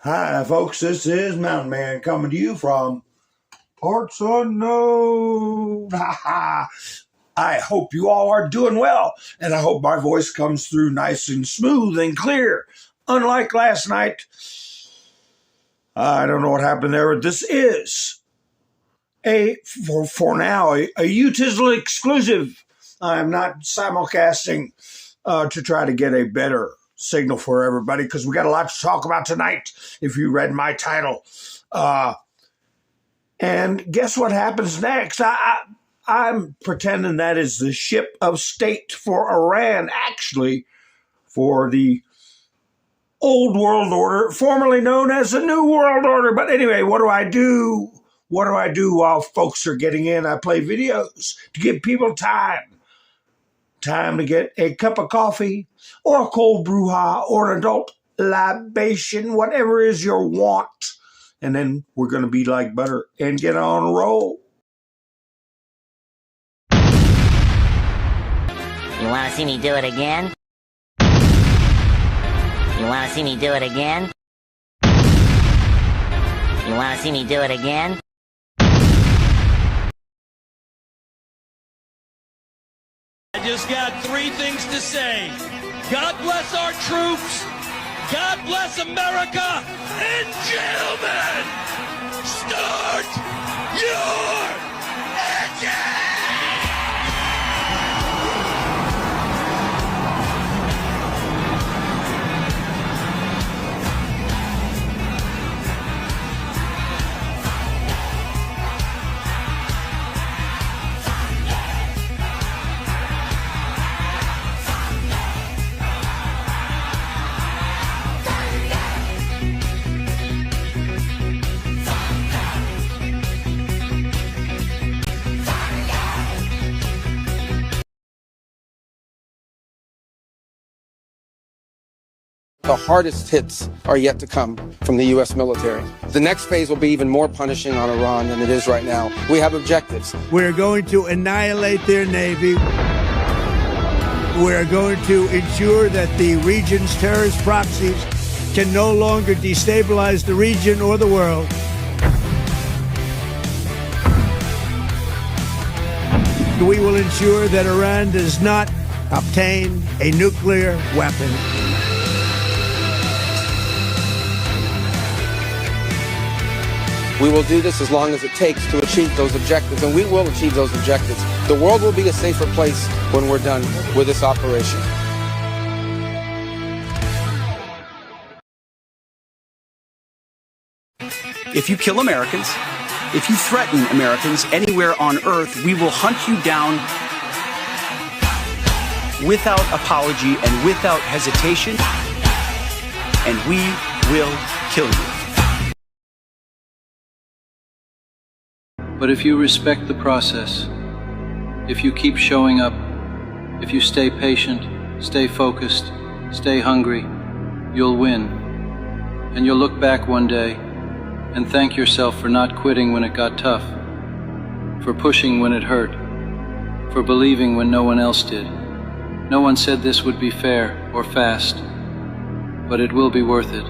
Hi, folks. This is Mountain Man coming to you from parts unknown. I hope you all are doing well, and I hope my voice comes through nice and smooth and clear. Unlike last night, I don't know what happened there, but this is for now a UTISL exclusive. I'm not simulcasting to try to get a better signal for everybody because we got a lot to talk about tonight. If you read my title, and guess what happens next? I'm pretending that is the ship of state for Iran, actually for the old world order, formerly known as the New World Order. But anyway, what do I do? What do I do while folks are getting in? I play videos to give people time to get a cup of coffee or a cold brouhaha or an adult libation, whatever is your want. And then we're going to be like butter and get on a roll. You want to see me do it again? You want to see me do it again? You want to see me do it again? I just got three things to say. God bless our troops. God bless America. And gentlemen, start your engine! The hardest hits are yet to come from the U.S. military. The next phase will be even more punishing on Iran than it is right now. We have objectives. We're going to annihilate their navy. We're going to ensure that the region's terrorist proxies can no longer destabilize the region or the world. We will ensure that Iran does not obtain a nuclear weapon. We will do this as long as it takes to achieve those objectives, and we will achieve those objectives. The world will be a safer place when we're done with this operation. If you kill Americans, if you threaten Americans anywhere on earth, we will hunt you down without apology and without hesitation, and we will kill you. But if you respect the process, if you keep showing up, if you stay patient, stay focused, stay hungry, you'll win. And you'll look back one day and thank yourself for not quitting when it got tough, for pushing when it hurt, for believing when no one else did. No one said this would be fair or fast, but it will be worth it.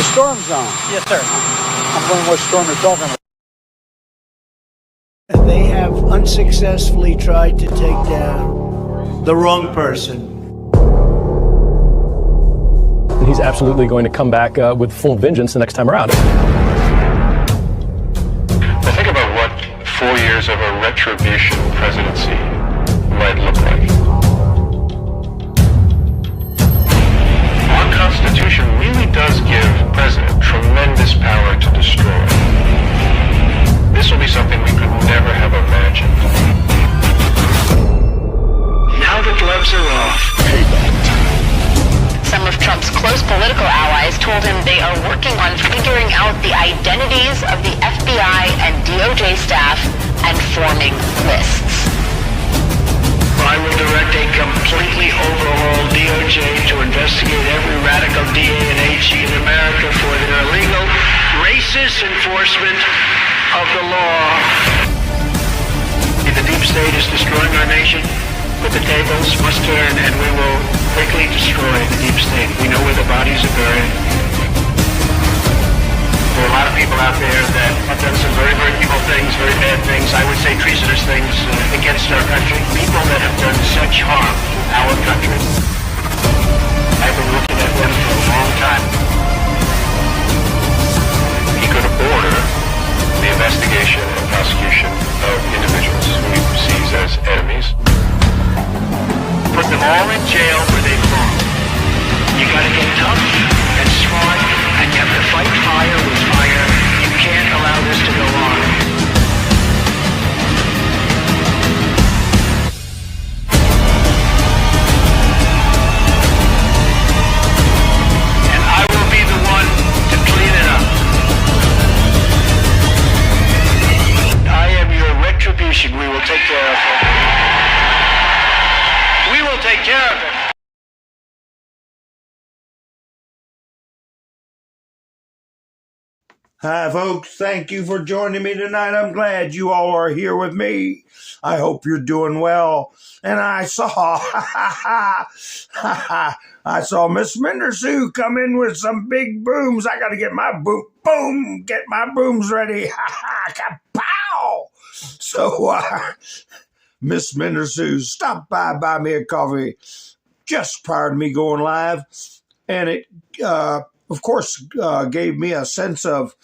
Storm zone. Yes, sir. I'm wondering what storm you're talking about. They have unsuccessfully tried to take down the wrong person. And he's absolutely going to come back with full vengeance the next time around. I think about what 4 years of a retribution presidency might look like. Our Constitution really does give the president tremendous power to destroy. This will be something we could never have imagined. Now the gloves are off. Some of Trump's close political allies told him they are working on figuring out the identities of the FBI and DOJ staff and forming lists. I will direct a completely overhauled DOJ to investigate every radical DA and HE in America for their illegal, racist enforcement of the law. The deep state is destroying our nation, but the tables must turn, and we will quickly destroy the deep state. We know where the bodies are buried. There are a lot of people out there that have done some very, very evil things, very bad things, I would say treasonous things against our country. People that have done such harm to our country. I've been looking at them for a long time. He could order the investigation and prosecution of individuals who he perceives as enemies. Put them all in jail where they belong. You gotta get tough and smart, and you have to fight fire with fire. You can't allow this to go on. And I will be the one to clean it up. I am your retribution. We will take care of it. We will take care of it. Hi, folks. Thank you for joining me tonight. I'm glad you all are here with me. I hope you're doing well. And I saw, I saw Miss Mendersue come in with some big booms. I got to get my get my booms ready. Kapow! So, Miss Mendersue stopped by me a coffee just prior to me going live. And it, of course, gave me a sense of,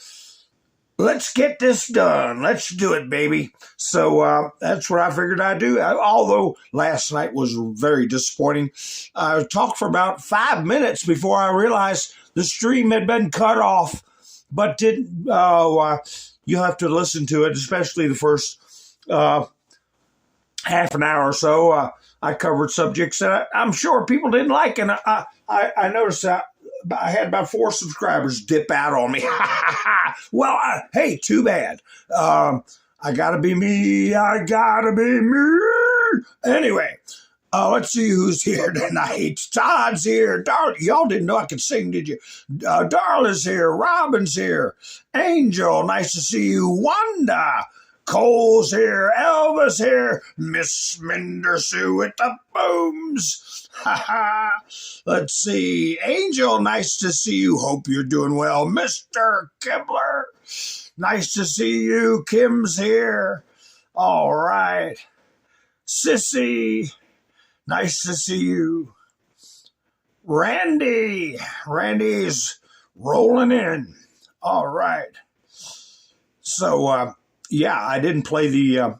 let's get this done. Let's do it, baby. So that's what I figured I'd do. Although last night was very disappointing. I talked for about 5 minutes before I realized the stream had been cut off, but didn't. You'll have to listen to it, especially the first half an hour or so. I covered subjects that I'm sure people didn't like, and I noticed that I had about 4 subscribers dip out on me. Well, hey, too bad. I gotta be me. I gotta be me. Anyway, let's see who's here tonight. Todd's here. Y'all didn't know I could sing, did you? Darla's here. Robin's here. Angel, nice to see you. Wanda. Cole's here, Elvis here, Miss Mendersue with the booms. Let's see. Angel, nice to see you. Hope you're doing well. Mr. Kibler, nice to see you. Kim's here. All right. Sissy, nice to see you. Randy's rolling in. All right. So, yeah, I didn't play the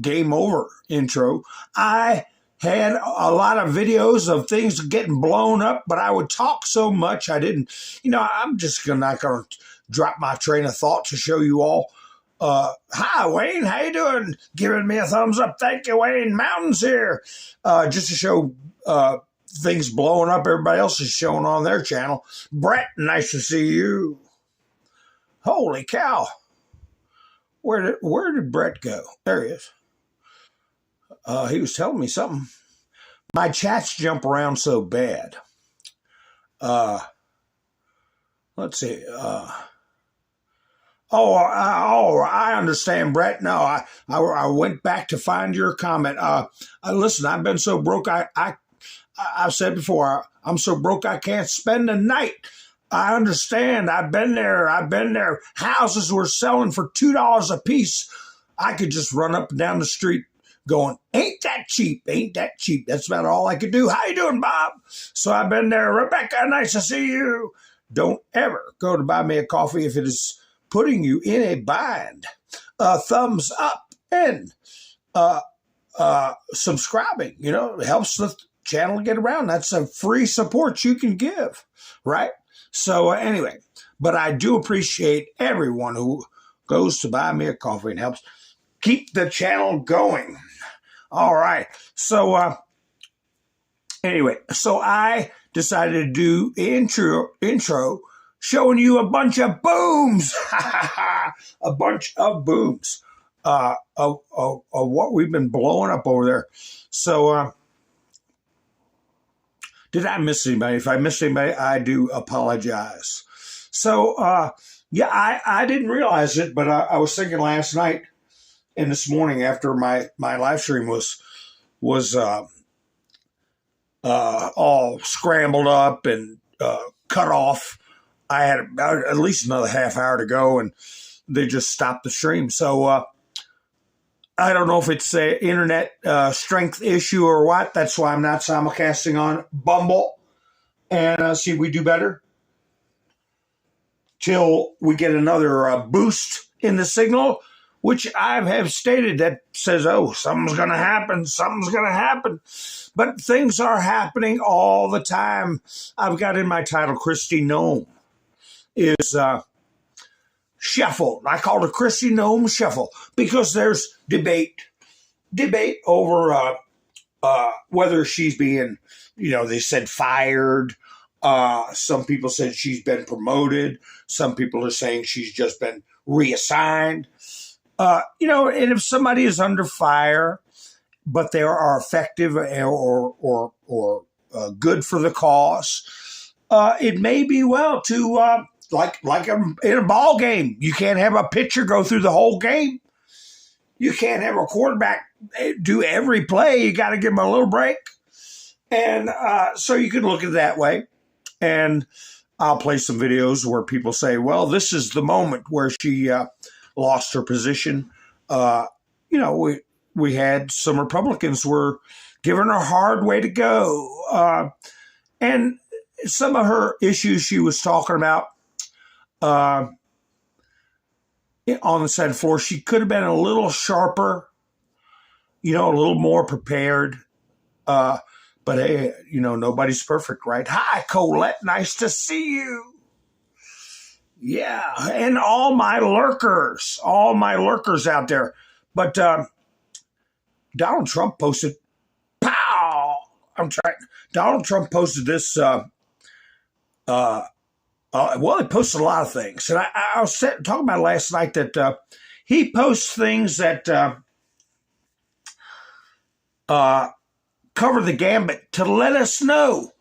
game over intro. I had a lot of videos of things getting blown up, but I would talk so much I didn't, I'm just not going to drop my train of thought to show you all. Hi, Wayne, how you doing? Giving me a thumbs up. Thank you, Wayne. Mountains here. Just to show things blowing up everybody else is showing on their channel. Brett, nice to see you. Holy cow. Where did Brett go? There he is. He was telling me something. My chats jump around so bad. Let's see. I understand, Brett. No, I went back to find your comment. Listen, I've been so broke. I've said before, I'm so broke I can't spend a night. I understand. I've been there. Houses were selling for $2 a piece. I could just run up and down the street going, ain't that cheap? That's about all I could do. How you doing, Bob? So I've been there. Rebecca, nice to see you. Don't ever go to buy me a coffee if it is putting you in a bind. Thumbs up and subscribing. It helps the channel get around. That's a free support you can give, right? So anyway, but I do appreciate everyone who goes to buy me a coffee and helps keep the channel going. All right. So anyway, so I decided to do intro showing you a bunch of booms, a bunch of booms of what we've been blowing up over there. So did I miss anybody? If I missed anybody, I do apologize. So, yeah, I didn't realize it, but I was thinking last night and this morning after my live stream was all scrambled up and cut off. I had about at least another half hour to go, and they just stopped the stream. So I don't know if it's an internet strength issue or what. That's why I'm not simulcasting on Bumble. And see if we do better till we get another boost in the signal, which I have stated that says, oh, something's going to happen. Something's going to happen. But things are happening all the time. I've got in my title, Christi Noem is shuffle. I call it Christi Noem shuffle because there's debate over whether she's being, they said fired. Some people said she's been promoted. Some people are saying she's just been reassigned. And if somebody is under fire, but they are effective or good for the cause, it may be well to in a ball game. You can't have a pitcher go through the whole game. You can't have a quarterback do every play. You got to give them a little break. And so you can look at it that way. And I'll play some videos where people say, well, this is the moment where she lost her position. We had some Republicans were giving her a hard way to go. And some of her issues she was talking about on the Senate floor, she could have been a little sharper, a little more prepared. But hey, nobody's perfect, right? Hi, Colette. Nice to see you. Yeah. And all my lurkers out there. But Donald Trump posted, pow! Donald Trump posted this, he posted a lot of things. And I was talking about last night that he posts things that cover the gambit to let us know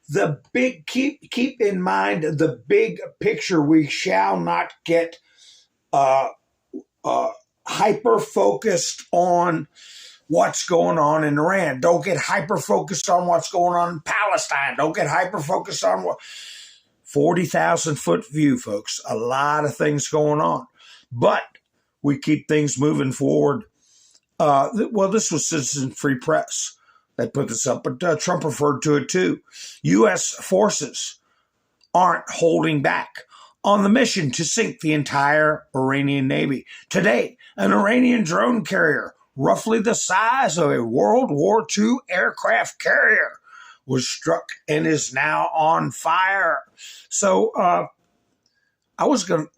the big, keep in mind the big picture. We shall not get hyper-focused on what's going on in Iran. Don't get hyper-focused on what's going on in Palestine. Don't get hyper-focused on what... 40,000-foot view, folks. A lot of things going on. But we keep things moving forward. This was Citizen Free Press that put this up, but Trump referred to it too. U.S. forces aren't holding back on the mission to sink the entire Iranian Navy. Today, an Iranian drone carrier, roughly the size of a World War II aircraft carrier, was struck and is now on fire. So I was going to,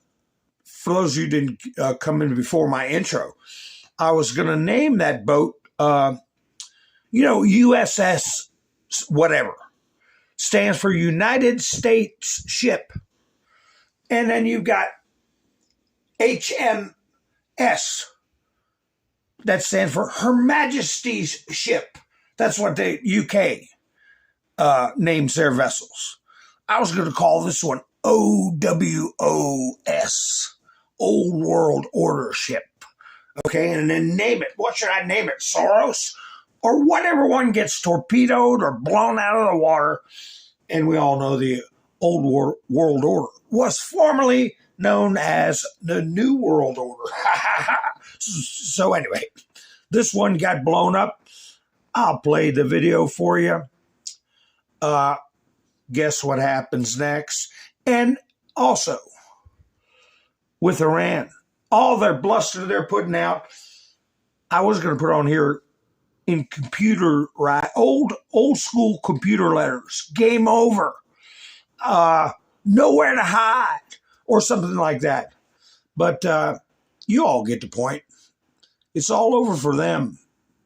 for those of you who didn't come in before my intro, I was going to name that boat, USS whatever. Stands for United States Ship. And then you've got HMS. That stands for Her Majesty's Ship. That's what the UK names their vessels. I was going to call this one OWOS, Old World Order Ship. Okay, and then name it. What should I name it? Soros? Or whatever one gets torpedoed or blown out of the water. And we all know the Old World Order was formerly known as the New World Order. So anyway, this one got blown up. I'll play the video for you. Guess what happens next? And also, with Iran, all their bluster they're putting out, I was going to put on here in computer, right? Old school computer letters. Game over. Nowhere to hide. Or something like that. But you all get the point. It's all over for them.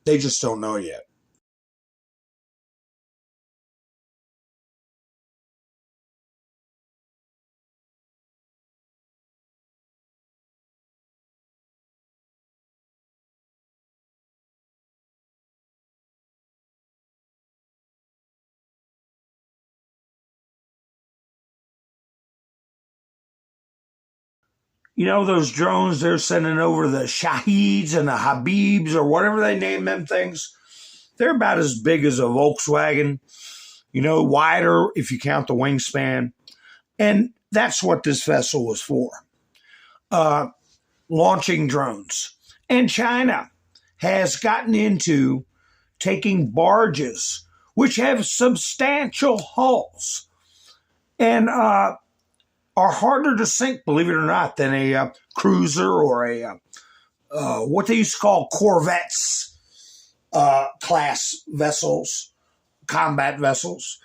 They just don't know yet. Those drones they're sending over, the Shaheeds and the Habibs or whatever they name them things. They're about as big as a Volkswagen, wider if you count the wingspan. And that's what this vessel was for, launching drones. And China has gotten into taking barges, which have substantial hulls and are harder to sink, believe it or not, than a cruiser or a what they used to call corvettes class vessels, combat vessels.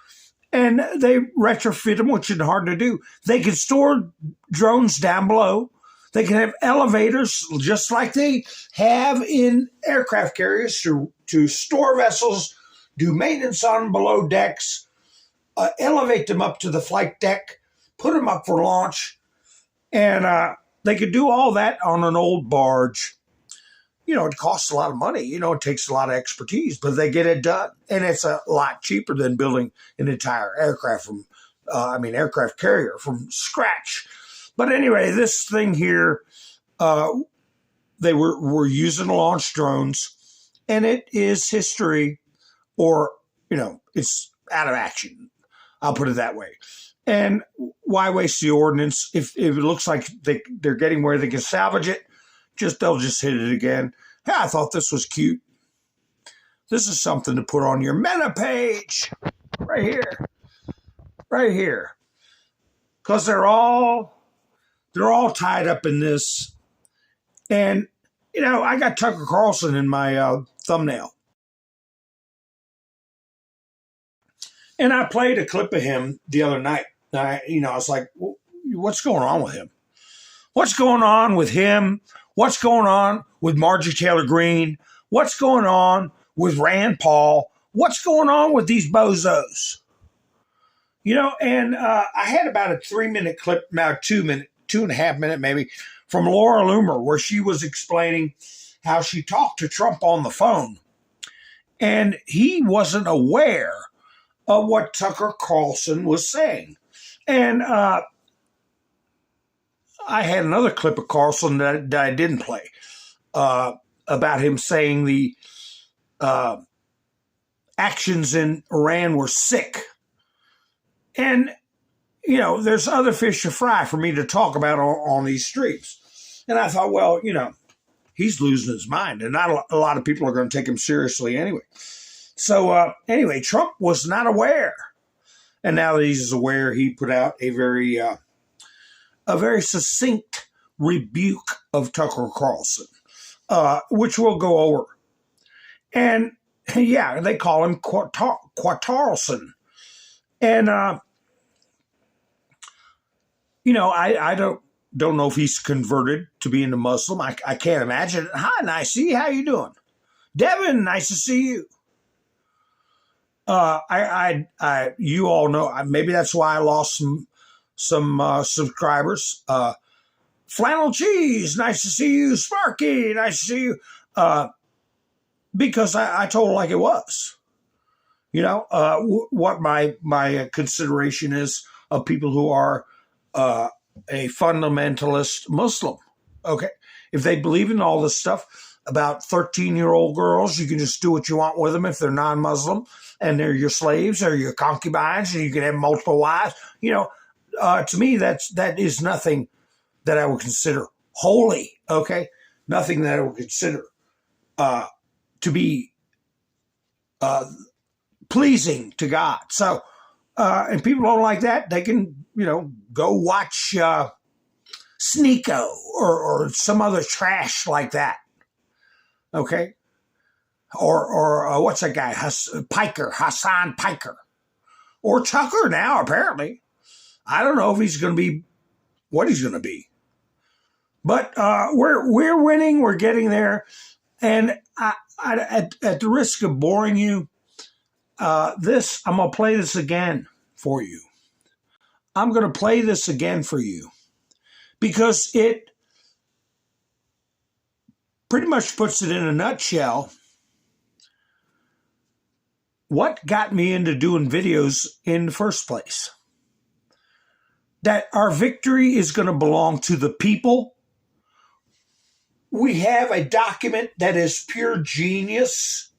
And they retrofit them, which is hard to do. They can store drones down below. They can have elevators, just like they have in aircraft carriers, to store vessels, do maintenance on them below decks, elevate them up to the flight deck, put them up for launch. And they could do all that on an old barge. It costs a lot of money. It takes a lot of expertise, but they get it done. And it's a lot cheaper than building an entire aircraft aircraft carrier from scratch. But anyway, this thing here, they were using launch drones, and it is history, or, it's out of action. I'll put it that way. And why waste the ordnance if it looks like they're getting where they can salvage it? They'll just hit it again. Hey, I thought this was cute. This is something to put on your meta page. Right here. Right here. Because they're all tied up in this. And, I got Tucker Carlson in my thumbnail. And I played a clip of him the other night. I was like, what's going on with him? What's going on with him? What's going on with Marjorie Taylor Greene? What's going on with Rand Paul? What's going on with these bozos? And I had about a 3-minute clip, now 2.5 minute maybe, from Laura Loomer, where she was explaining how she talked to Trump on the phone. And he wasn't aware of what Tucker Carlson was saying. And I had another clip of Carlson that I didn't play about him saying the actions in Iran were sick. And, there's other fish to fry for me to talk about on these streets. And I thought, well, he's losing his mind, and not a lot of people are going to take him seriously anyway. So anyway, Trump was not aware. And now that he's aware, he put out a very succinct rebuke of Tucker Carlson, which we'll go over. And yeah, they call him Quartarlson. And, I don't know if he's converted to being a Muslim. I can't imagine. Hi, Nicey, how you doing? Devin, nice to see you. You all know, maybe that's why I lost some subscribers. Flannel Cheese, nice to see you. Sparky, nice to see you. Because I told it like it was. What my consideration is of people who are a fundamentalist Muslim. Okay. If they believe in all this stuff about 13-year-old girls, you can just do what you want with them if they're non-Muslim, and they're your slaves or your concubines, and you can have multiple wives. To me, that is nothing that I would consider holy. Okay. Nothing that I would consider to be pleasing to God. So, and people don't like that, they can, go watch Sneeko or some other trash like that. Okay. Or what's that guy? Hassan Piker. Or Tucker now, apparently. I don't know if he's going to be what he's going to be. But we're winning. We're getting there. And at the risk of boring you, I'm going to play this again for you. I'm going to play this again for you because it pretty much puts it in a nutshell. What got me into doing videos in the first place? That our victory is going to belong to the people. We have a document that is pure genius.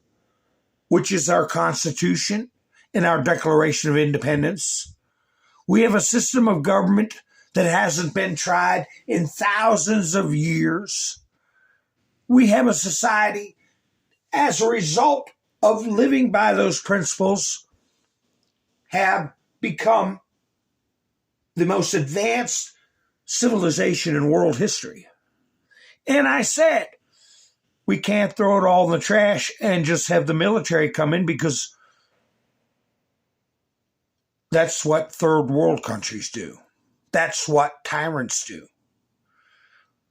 which is our Constitution and our Declaration of Independence. We have a system of government that hasn't been tried in thousands of years. We have a society, as a result of living by those principles, have become the most advanced civilization in world history. And I said, we can't throw it all in the trash and just have the military come in, because that's what third world countries do. That's what tyrants do.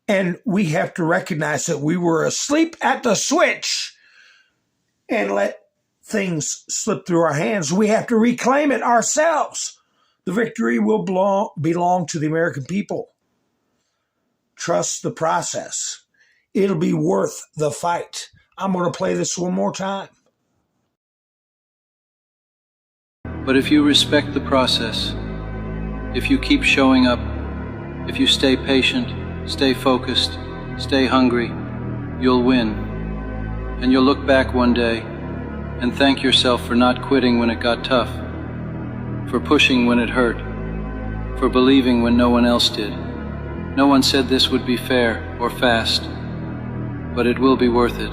And we have to recognize that we were asleep at the switch and let things slip through our hands. We have to reclaim it ourselves. The victory will belong to the American people. Trust the process. It'll be worth the fight. I'm going to play this one more time. But if you respect the process, if you keep showing up, if you stay patient, stay focused, stay hungry, you'll win. And you'll look back one day and thank yourself for not quitting when it got tough, for pushing when it hurt, for believing when no one else did. No one said this would be fair or fast, but it will be worth it.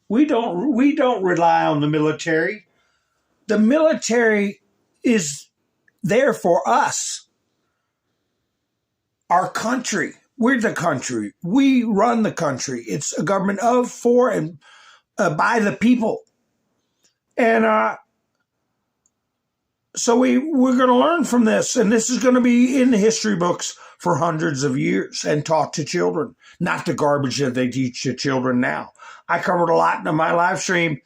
We don't rely on the military. The military is there for us. Our country. We're the country. We run the country. It's a government of, for, and by the people. And so we're going to learn from this. And this is going to be in the history books for hundreds of years and taught to children, not the garbage that they teach to children now. I covered a lot in my live stream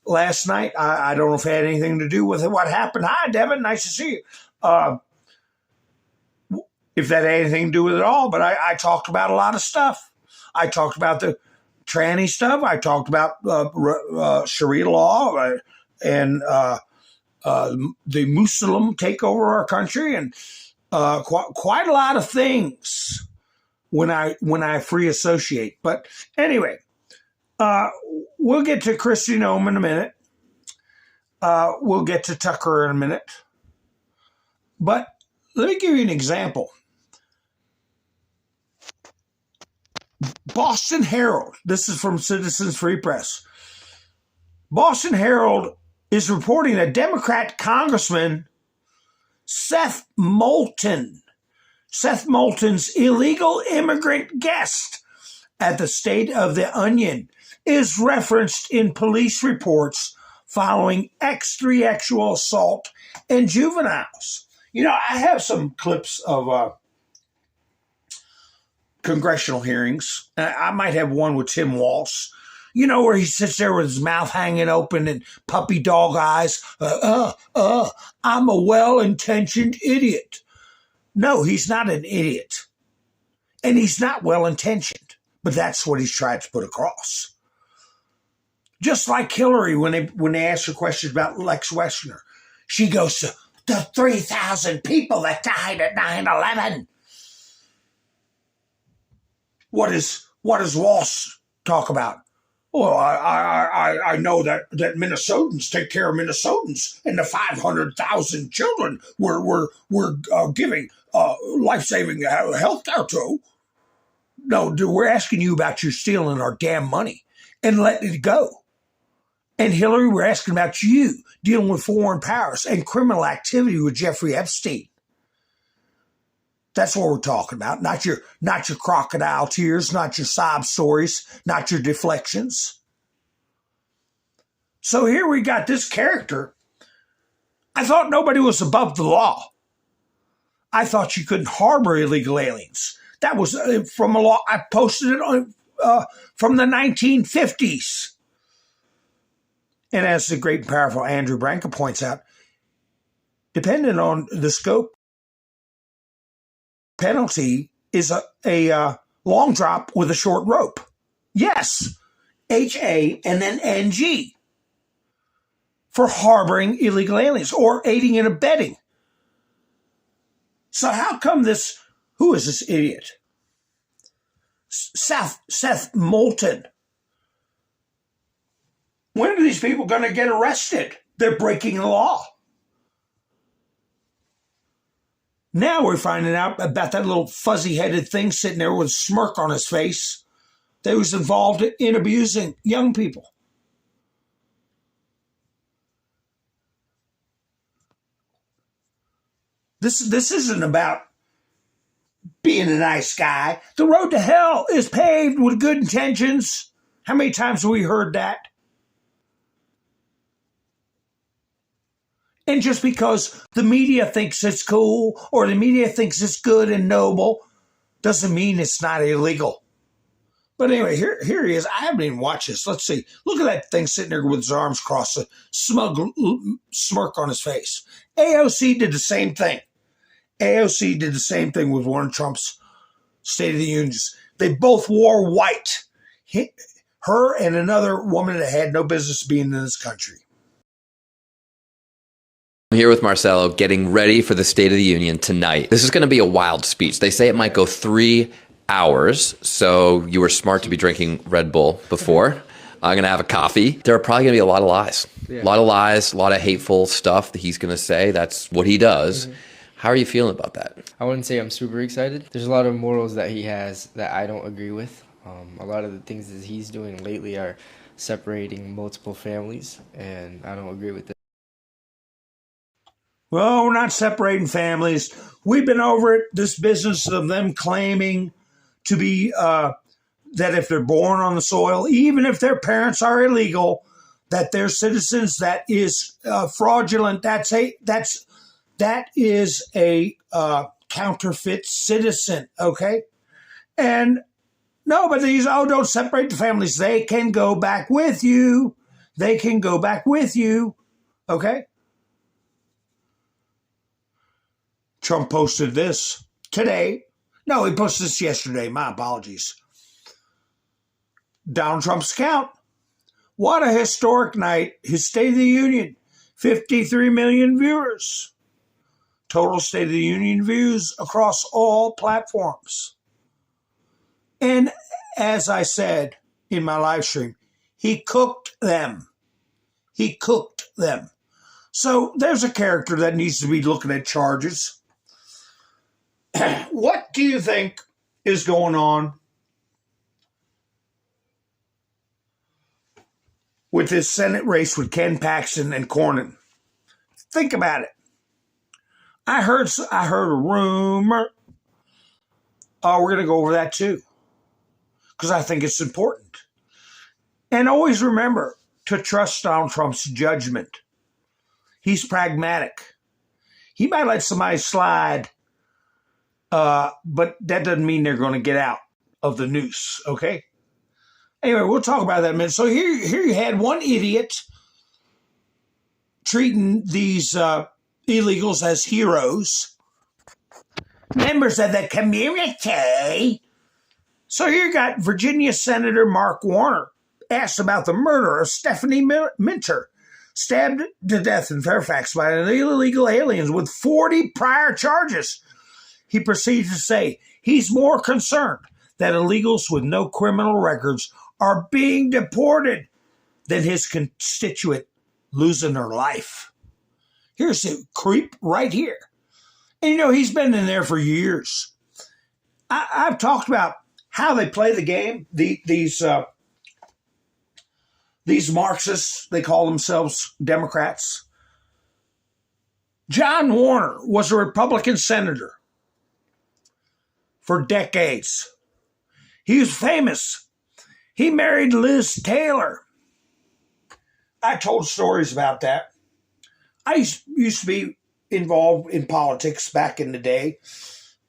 last night. I don't know if it had anything to do with what happened. Hi, Devin. Nice to see you. If that had anything to do with it all, but I talked about a lot of stuff. I talked about the tranny stuff. I talked about Sharia law and the Muslim take over our country, and quite a lot of things when I free associate. But anyway, we'll get to Kristi Noem in a minute. We'll get to Tucker in a minute. But let me give you an example. Boston Herald, this is from Citizens Free Press. Boston Herald is reporting that Democrat Congressman Seth Moulton's illegal immigrant guest at the State of the Onion is referenced in police reports following extrajudicial assault and juveniles. You know, I have some clips of congressional hearings. I might have one with Tim Walsh, you know, where he sits there with his mouth hanging open and puppy dog eyes. I'm a well-intentioned idiot. No, he's not an idiot. And he's not well-intentioned. But that's what he's tried to put across. Just like Hillary, when they ask her questions about Lex Wessner, she goes to the 3,000 people that died at 9/11. What does Walsh talk about? Well, I know that Minnesotans take care of Minnesotans, and the 500,000 children we're giving life-saving health care to. No, dude, we're asking you about you stealing our damn money and letting it go. And Hillary, we're asking about you dealing with foreign powers and criminal activity with Jeffrey Epstein. That's what we're talking about. Not your crocodile tears, not your sob stories, not your deflections. So here we got this character. I thought nobody was above the law. I thought you couldn't harbor illegal aliens. That was from a law. I posted it on from the 1950s. And as the great and powerful Andrew Branca points out, depending on the scope, penalty is a long drop with a short rope. Yes, HA and then NG for harboring illegal aliens or aiding and abetting. So how come who is this idiot? Seth Moulton. When are these people going to get arrested? They're breaking the law. Now we're finding out about that little fuzzy-headed thing sitting there with a smirk on his face that was involved in abusing young people. This isn't about being a nice guy. The road to hell is paved with good intentions. How many times have we heard that? And just because the media thinks it's cool or the media thinks it's good and noble doesn't mean it's not illegal. But anyway, here he is. I haven't even watched this. Let's see. Look at that thing sitting there with his arms crossed, a smug smirk on his face. AOC did the same thing. AOC did the same thing with one of Trump's State of the Unions. They both wore white. Her and another woman that had no business being in this country. I'm here with Marcelo getting ready for the State of the Union tonight. This is going to be a wild speech. They say it might go 3 hours, so you were smart to be drinking Red Bull before. I'm going to have a coffee. There are probably going to be a lot of lies. Yeah. A lot of lies, a lot of hateful stuff that he's going to say. That's what he does. Mm-hmm. How are you feeling about that? I wouldn't say I'm super excited. There's a lot of morals that he has that I don't agree with. A lot of the things that he's doing lately are separating multiple families, and I don't agree with that. Well, we're not separating families. We've been over it, this business of them claiming to be, that if they're born on the soil, even if their parents are illegal, that they're citizens. That is fraudulent. That is a counterfeit citizen, okay? And no, but these, don't separate the families. They can go back with you. They can go back with you, okay? Trump posted this today. No, he posted this yesterday. My apologies. Donald Trump's account. What a historic night. His State of the Union. 53 million viewers. Total State of the Union views across all platforms. And as I said in my live stream, he cooked them. He cooked them. So there's a character that needs to be looking at charges. What do you think is going on with this Senate race with Ken Paxton and Cornyn? Think about it. I heard a rumor. Oh, we're going to go over that too, because I think it's important. And always remember to trust Donald Trump's judgment. He's pragmatic. He might let somebody slide, but that doesn't mean they're going to get out of the noose, okay? Anyway, we'll talk about that in a minute. So here you had one idiot treating these illegals as heroes, members of the community. So here you got Virginia Senator Mark Warner asked about the murder of Stephanie Minter, stabbed to death in Fairfax by an illegal alien with 40 prior charges. He proceeded to say he's more concerned that illegals with no criminal records are being deported than his constituent losing their life. Here's a creep right here. And he's been in there for years. I've talked about how they play the game. These Marxists, they call themselves Democrats. John Warner was a Republican senator for decades. He was famous. He married Liz Taylor. I told stories about that. I used to be involved in politics back in the day,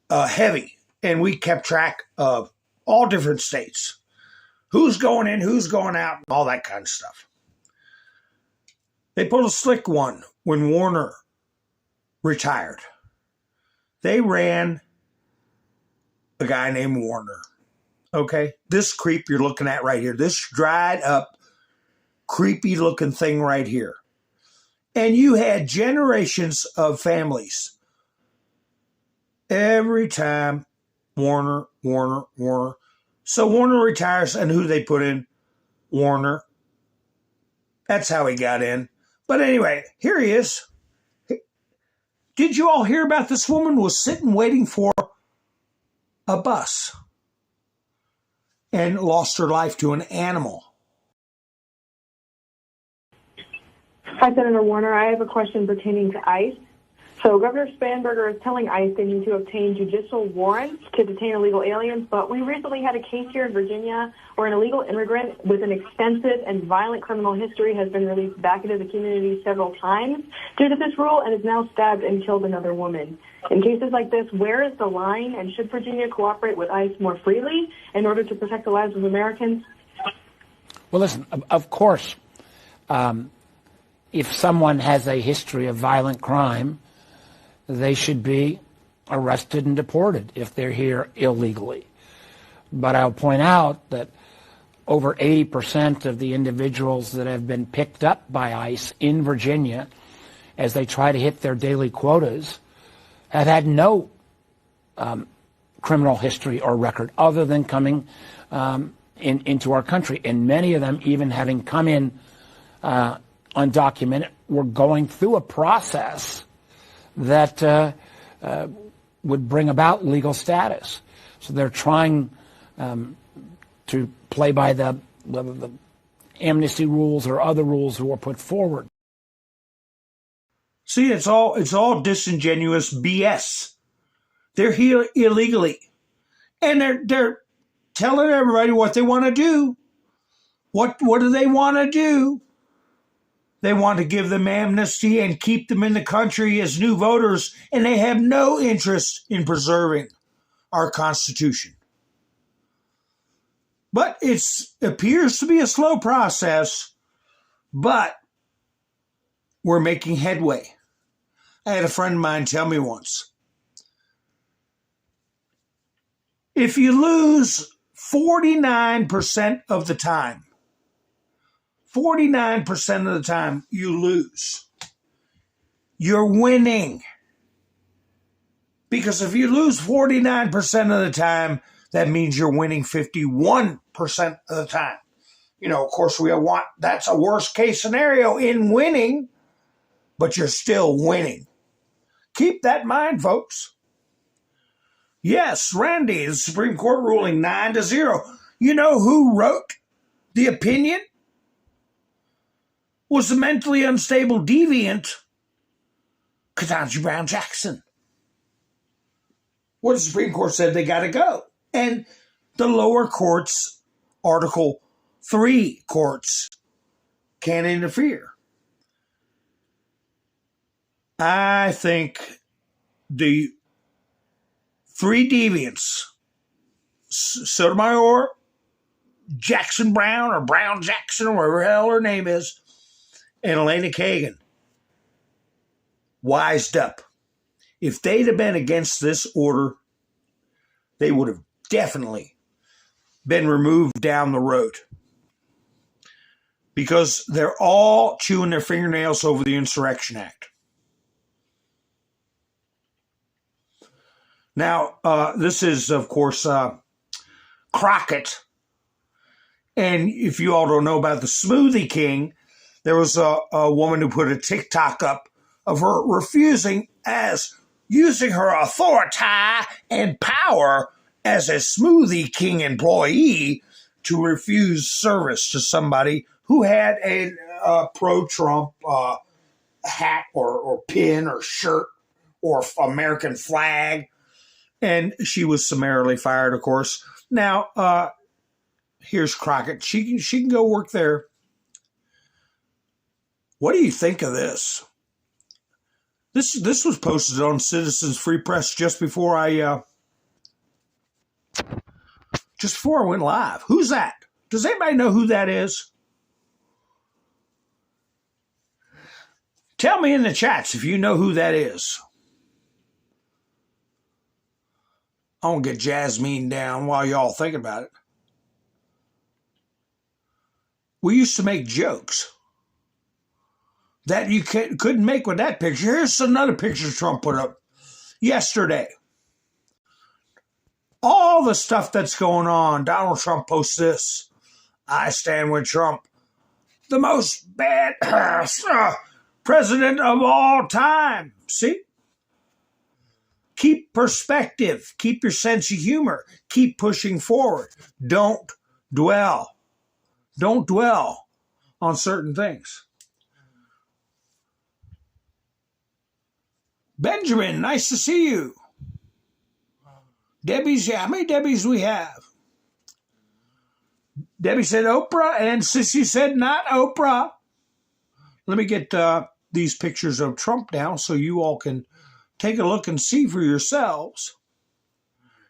heavy, and we kept track of all different states. Who's going in, who's going out, all that kind of stuff. They pulled a slick one when Warner retired. They ran a guy named Warner. Okay? This creep you're looking at right here, this dried up, creepy looking thing right here. And you had generations of families. Every time Warner So Warner retires, and who they put in? Warner. That's how he got in. But anyway, here he is. Did you all hear about this woman was sitting waiting for a bus and lost her life to an animal? Hi, Senator Warner. I have a question pertaining to ICE. So Governor Spanberger is telling ICE they need to obtain judicial warrants to detain illegal aliens, but we recently had a case here in Virginia where an illegal immigrant with an extensive and violent criminal history has been released back into the community several times due to this rule and has now stabbed and killed another woman. In cases like this, where is the line, and should Virginia cooperate with ICE more freely in order to protect the lives of Americans? Well, listen, of course, if someone has a history of violent crime, they should be arrested and deported if they're here illegally. But I'll point out that over 80% of the individuals that have been picked up by ICE in Virginia as they try to hit their daily quotas have had no criminal history or record other than coming into our country. And many of them, even having come in undocumented, were going through a process that would bring about legal status. So they're trying to play by the amnesty rules or other rules that were put forward. See, it's all disingenuous BS. They're here illegally, and they're telling everybody what they want to do. What do they want to do? They want to give them amnesty and keep them in the country as new voters, and they have no interest in preserving our Constitution. But it appears to be a slow process, but we're making headway. I had a friend of mine tell me once, if you lose 49% of the time, 49% of the time you lose, you're winning. Because if you lose 49% of the time, that means you're winning 51% of the time. You know, of course, that's a worst case scenario in winning, but you're still winning. Keep that in mind, folks. Yes, Randy, the Supreme Court ruling 9-0. You know who wrote the opinion? Was the mentally unstable deviant Ketanji Brown Jackson. Well, the Supreme Court said they got to go. And the lower courts, Article 3 courts, can't interfere. I think the three deviants, Sotomayor, Jackson Brown, or Brown Jackson, or whatever the hell her name is, and Elena Kagan, wised up. If they'd have been against this order, they would have definitely been removed down the road. Because they're all chewing their fingernails over the Insurrection Act. Now, this is, of course, Crockett. And if you all don't know about the Smoothie King, there was a woman who put a TikTok up of her refusing as using her authority and power as a Smoothie King employee to refuse service to somebody who had a pro-Trump hat or pin or shirt or American flag. And she was summarily fired, of course. Now, here's Crockett. She can go work there. What do you think of this? This was posted on Citizens Free Press just before I went live. Who's that? Does anybody know who that is? Tell me in the chats if you know who that is. I want to get Jasmine down while y'all think about it. We used to make jokes that you couldn't make with that picture. Here's another picture Trump put up yesterday. all the stuff that's going on. Donald Trump posts this. I stand with Trump. The most bad president of all time. See? Keep perspective. Keep your sense of humor. Keep pushing forward. Don't dwell. Don't dwell on certain things. Benjamin, nice to see you. Debbie's, how many Debbies we have? Debbie said Oprah, and Sissy said not Oprah. Let me get these pictures of Trump down so you all can take a look and see for yourselves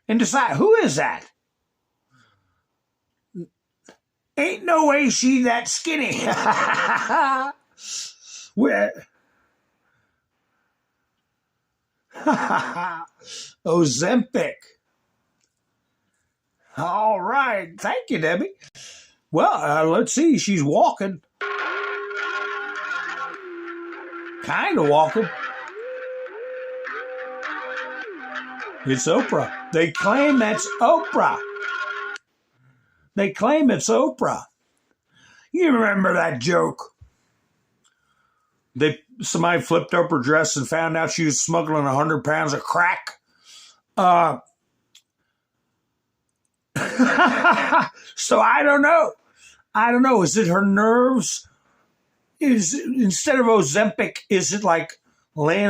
and decide, who is that? Ain't no way she that skinny. Ozempic. All right. Thank you, Debbie. Well, let's see. She's walking. Kind of walking. It's Oprah. They claim that's Oprah. They claim it's Oprah. You remember that joke? Somebody flipped up her dress and found out she was smuggling 100 pounds of crack. So I don't know. I don't know. Is it her nerves? Instead of Ozempic, is it like laying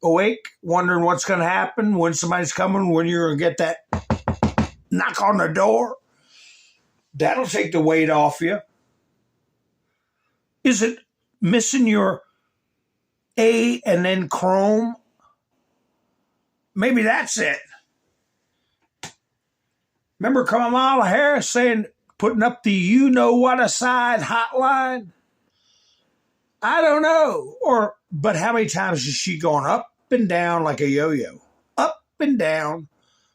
awake, wondering what's going to happen when somebody's coming, when you're going to get that knock on the door? That'll take the weight off you. Is it missing your A and then Chrome? Maybe that's it. Remember Kamala Harris putting up the you-know-what aside hotline? I don't know. But how many times has she gone up and down like a yo-yo? Up and down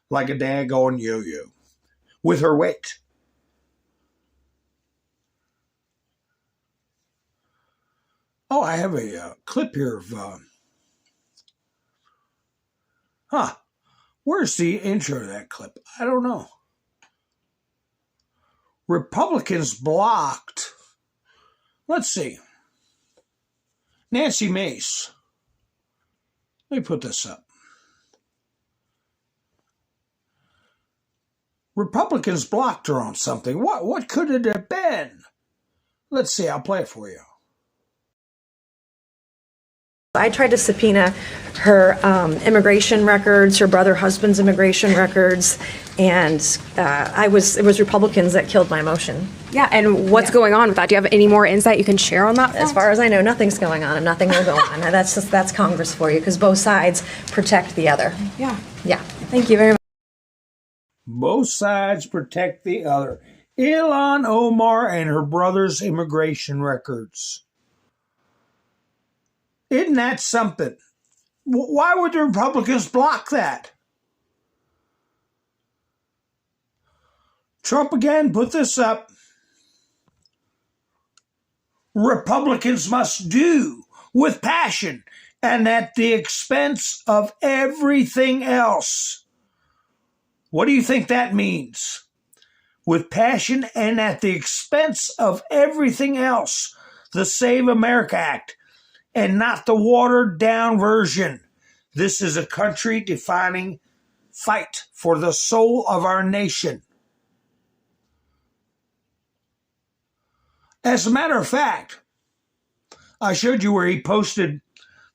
like a daggone yo-yo with her weight. Oh, I have a clip here of... Where's the intro to that clip? I don't know. Republicans blocked. Let's see. Nancy Mace. Let me put this up. Republicans blocked her on something. What could it have been? Let's see. I'll play it for you. I tried to subpoena her immigration records, her brother husband's immigration records, and it was Republicans that killed my motion. Yeah, and what's going on with that? Do you have any more insight you can share on that front? As far as I know, nothing's going on, and nothing will go on. And that's Congress for you, because both sides protect the other. Yeah. Yeah. Thank you very much. Both sides protect the other. Ilhan Omar and her brother's immigration records. Isn't that something? Why would the Republicans block that? Trump again put this up. Republicans must do with passion and at the expense of everything else. What do you think that means? With passion and at the expense of everything else. The Save America Act. And not the watered-down version. This is a country-defining fight for the soul of our nation. As a matter of fact, I showed you where he put up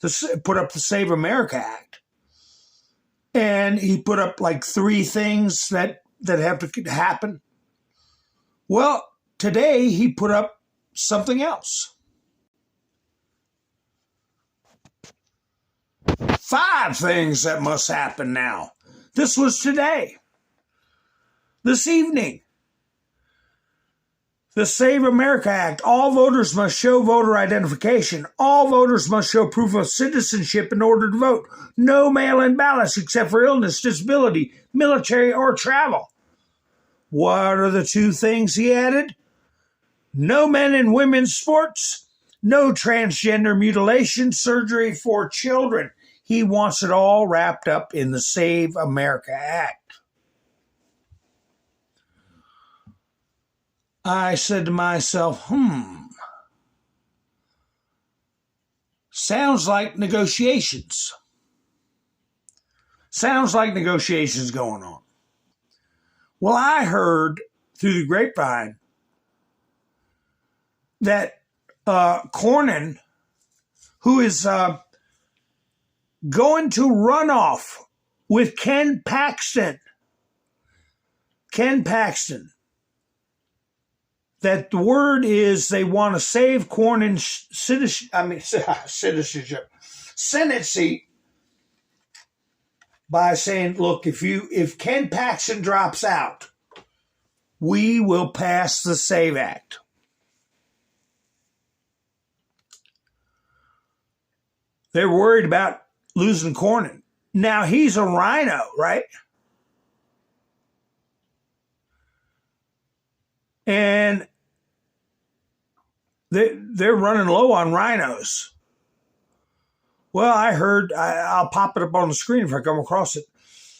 the Save America Act. And he put up like 3 things that have to happen. Well, today he put up something else. 5 things that must happen now. This was today. This evening. The Save America Act. All voters must show voter identification. All voters must show proof of citizenship in order to vote. No mail-in ballots except for illness, disability, military, or travel. What are the 2 things he added? No men and women's sports. No transgender mutilation surgery for children. He wants it all wrapped up in the Save America Act. I said to myself, sounds like negotiations. Sounds like negotiations going on. Well, I heard through the grapevine that Cornyn, who is going to run off with Ken Paxton, that the word is they want to save Cornyn's citizenship, Senate seat, by saying, look, if Ken Paxton drops out, we will pass the SAVE Act. They're worried about losing Cornyn. Now, he's a rhino, right? And they're running low on rhinos. Well, I heard, I'll pop it up on the screen if I come across it,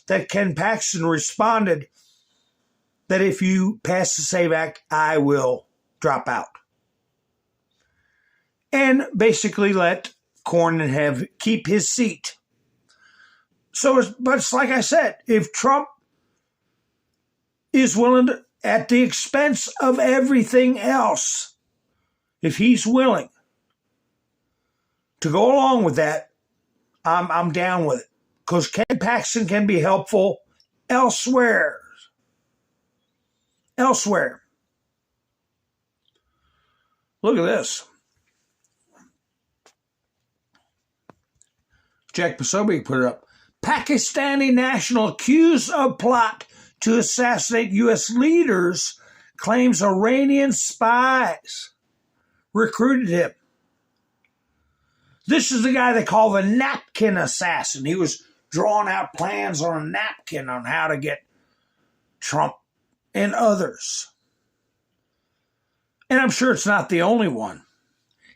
that Ken Paxton responded that if you pass the SAVE Act, I will drop out. And basically let Cornyn keep his seat. But it's like I said, if Trump is willing to, at the expense of everything else, if he's willing to go along with that, I'm down with it. Because Ken Paxton can be helpful elsewhere. Look at this. Jack Posobiec put it up. Pakistani national accused of plot to assassinate U.S. leaders claims Iranian spies recruited him. This is the guy they call the napkin assassin. He was drawing out plans on a napkin on how to get Trump and others. And I'm sure it's not the only one.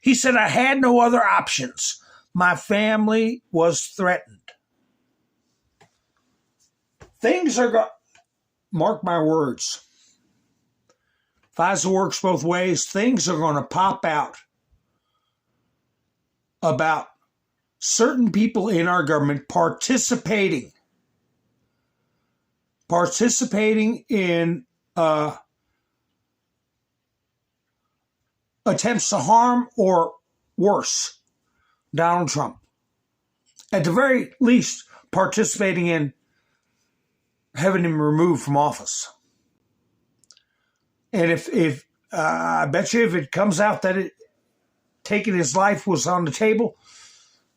He said, I had no other options. My family was threatened. Things are going, mark my words. FISA works both ways. Things are going to pop out about certain people in our government participating in attempts to harm or worse Donald Trump. At the very least, participating in having him removed from office. And if I bet you if it comes out that taking his life was on the table,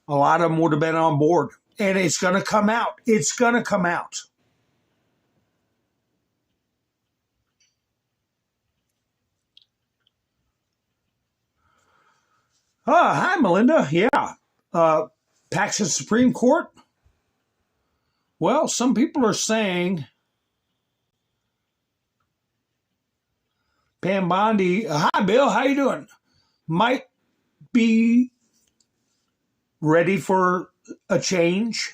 a lot of them would have been on board. And it's going to come out. It's going to come out. Hi, Melinda. Yeah. Paxton Supreme Court. Well, some people are saying Pam Bondi, hi, Bill, how you doing? Might be ready for a change.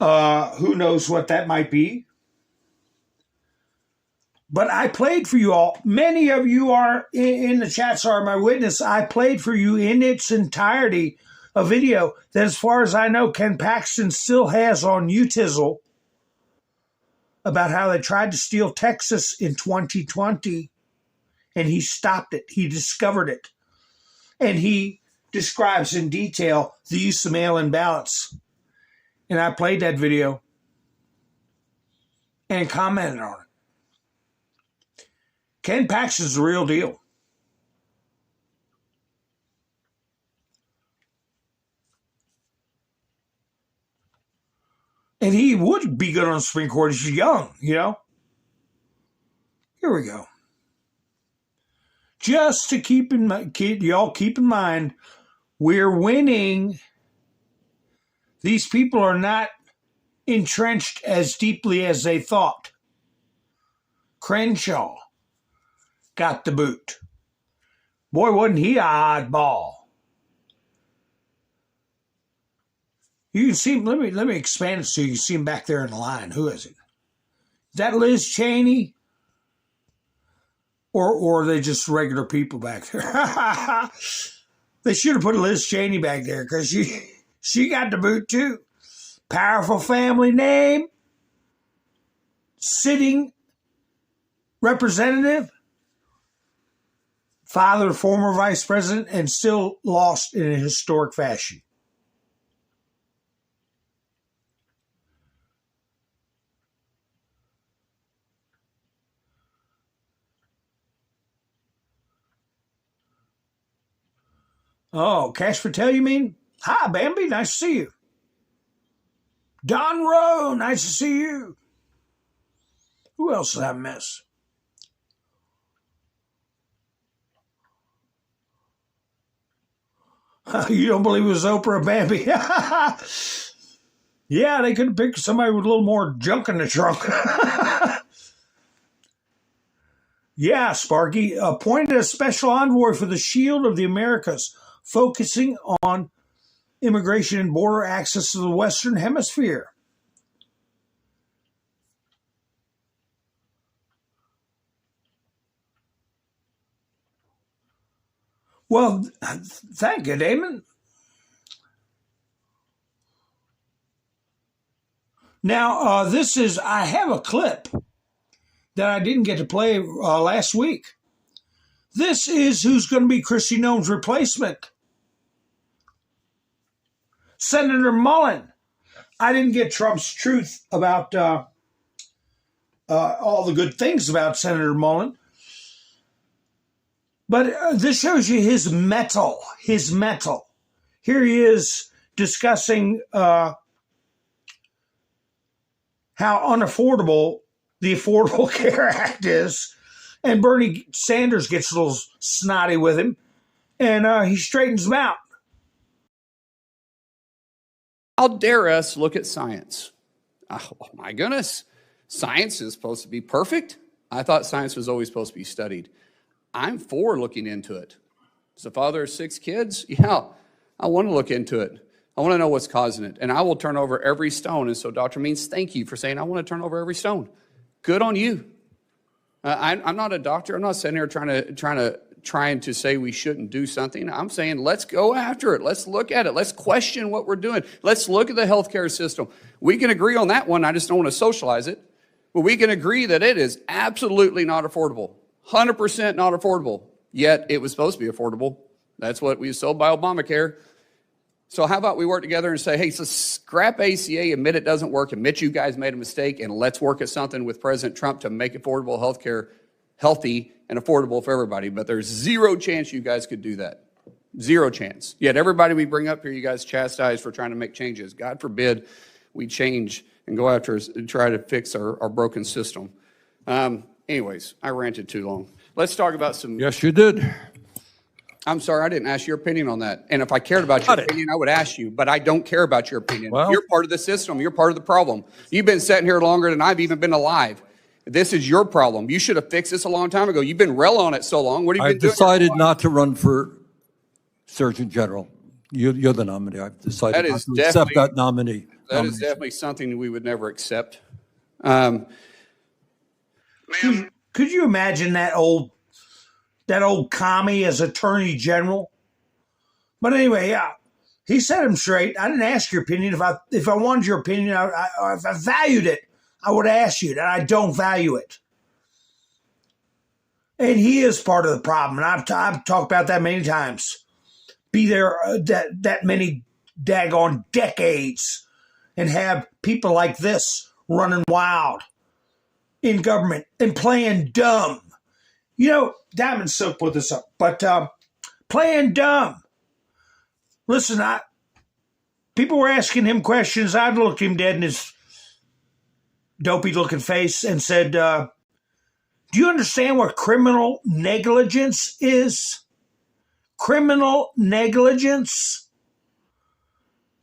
Who knows what that might be? But I played for you all. Many of you are in the chats are my witness. I played for you in its entirety a video that, as far as I know, Ken Paxton still has on Utizzle about how they tried to steal Texas in 2020, and he stopped it. He discovered it. And he describes in detail the use of mail-in ballots. And I played that video and commented on it. Ken Paxton's the real deal. And he would be good on the Supreme Court. He's young, you know. Here we go. Just to keep in mind, we're winning. These people are not entrenched as deeply as they thought. Crenshaw got the boot. Boy, wasn't he an oddball. You can see him. Let me expand it so you can see him back there in the line. Who is it? Is that Liz Cheney? Or are they just regular people back there? They should have put Liz Cheney back there because she got the boot too. Powerful family name. Sitting representative. Father, former vice president, and still lost in a historic fashion. Oh, Cash Patel, you mean? Hi, Bambi. Nice to see you. Don Rowe, nice to see you. Who else did I miss? You don't believe it was Oprah, Bambi? Yeah, they could have picked somebody with a little more junk in the trunk. Yeah, Sparky. Appointed as special envoy for the Shield of the Americas, focusing on immigration and border access to the Western Hemisphere. Well, thank you, Damon. Now, I have a clip that I didn't get to play last week. This is who's going to be Kristi Noem's replacement. Senator Mullen. I didn't get Trump's truth about all the good things about Senator Mullen. But this shows you his mettle. Here he is discussing how unaffordable the Affordable Care Act is. And Bernie Sanders gets a little snotty with him. And he straightens him out. How dare us look at science? Oh, my goodness. Science is supposed to be perfect? I thought science was always supposed to be studied. I'm for looking into it. As a father of 6 kids, yeah, I want to look into it. I want to know what's causing it. And I will turn over every stone. And so Dr. Means, thank you for saying I want to turn over every stone. Good on you. I'm not a doctor. I'm not sitting here trying to say we shouldn't do something. I'm saying let's go after it. Let's look at it. Let's question what we're doing. Let's look at the healthcare system. We can agree on that one. I just don't want to socialize it. But we can agree that it is absolutely not affordable. 100% not affordable. Yet it was supposed to be affordable. That's what we was sold by Obamacare. So how about we work together and say, hey, so scrap ACA, admit it doesn't work, admit you guys made a mistake, and let's work at something with President Trump to make affordable health care healthy and affordable for everybody. But there's zero chance you guys could do that. Zero chance. Yet everybody we bring up here, you guys chastise for trying to make changes. God forbid we change and go after and try to fix our broken system. Anyways, I ranted too long. Let's talk about some... Yes, you did. I'm sorry, I didn't ask your opinion on that. And if I cared about your opinion, I would ask you. But I don't care about your opinion. Well, you're part of the system. You're part of the problem. You've been sitting here longer than I've even been alive. This is your problem. You should have fixed this a long time ago. You've been railing on it so long. What have you been doing? I've decided not to run for Surgeon General. You're the nominee. I've decided not to accept that nominee. That is definitely something we would never accept. Could you imagine that old commie as Attorney General? But anyway, yeah, he set him straight. I didn't ask your opinion. If I wanted your opinion, if I valued it, I would ask you. And I don't value it. And he is part of the problem. And I've talked about that many times. Be there that many daggone decades and have people like this running wild in government and playing dumb. You know, Diamond Silk put this up, but playing dumb. Listen, people were asking him questions. I'd looked him dead in his dopey-looking face and said, do you understand what criminal negligence is? Criminal negligence?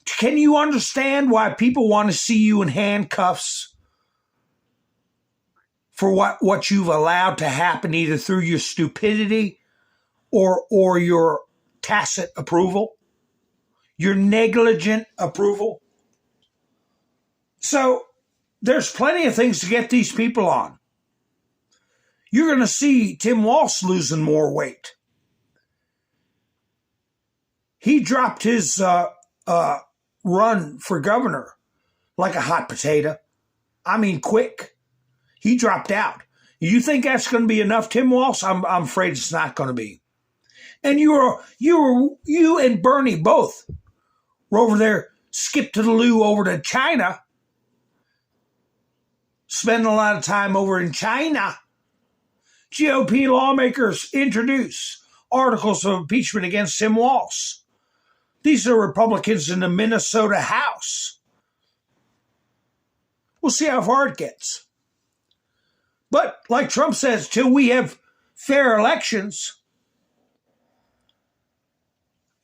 Can you understand why people want to see you in handcuffs for what you've allowed to happen, either through your stupidity or your tacit approval, your negligent approval? So there's plenty of things to get these people on. you're going to see Tim Walz losing more weight. He dropped his run for governor like a hot potato. I mean, quick. He dropped out. You think that's going to be enough, Tim Walz? I'm afraid it's not going to be. And you and Bernie both were over there, skipped to the loo over to China, spending a lot of time over in China. GOP lawmakers introduce articles of impeachment against Tim Walz. These are Republicans in the Minnesota House. We'll see how far it gets. But like Trump says, till we have fair elections,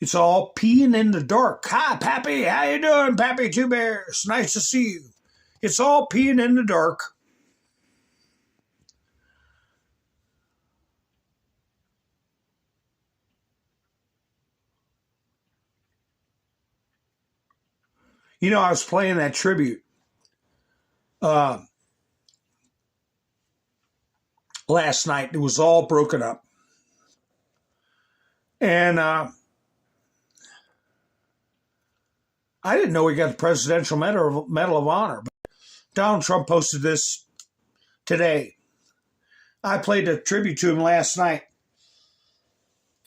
it's all peeing in the dark. Hi, Pappy. How you doing, Pappy Two Bears? Nice to see you. It's all peeing in the dark. You know, I was playing that tribute last night. It was all broken up. And I didn't know he got the Presidential Medal of Honor. But Donald Trump posted this today. I played a tribute to him last night.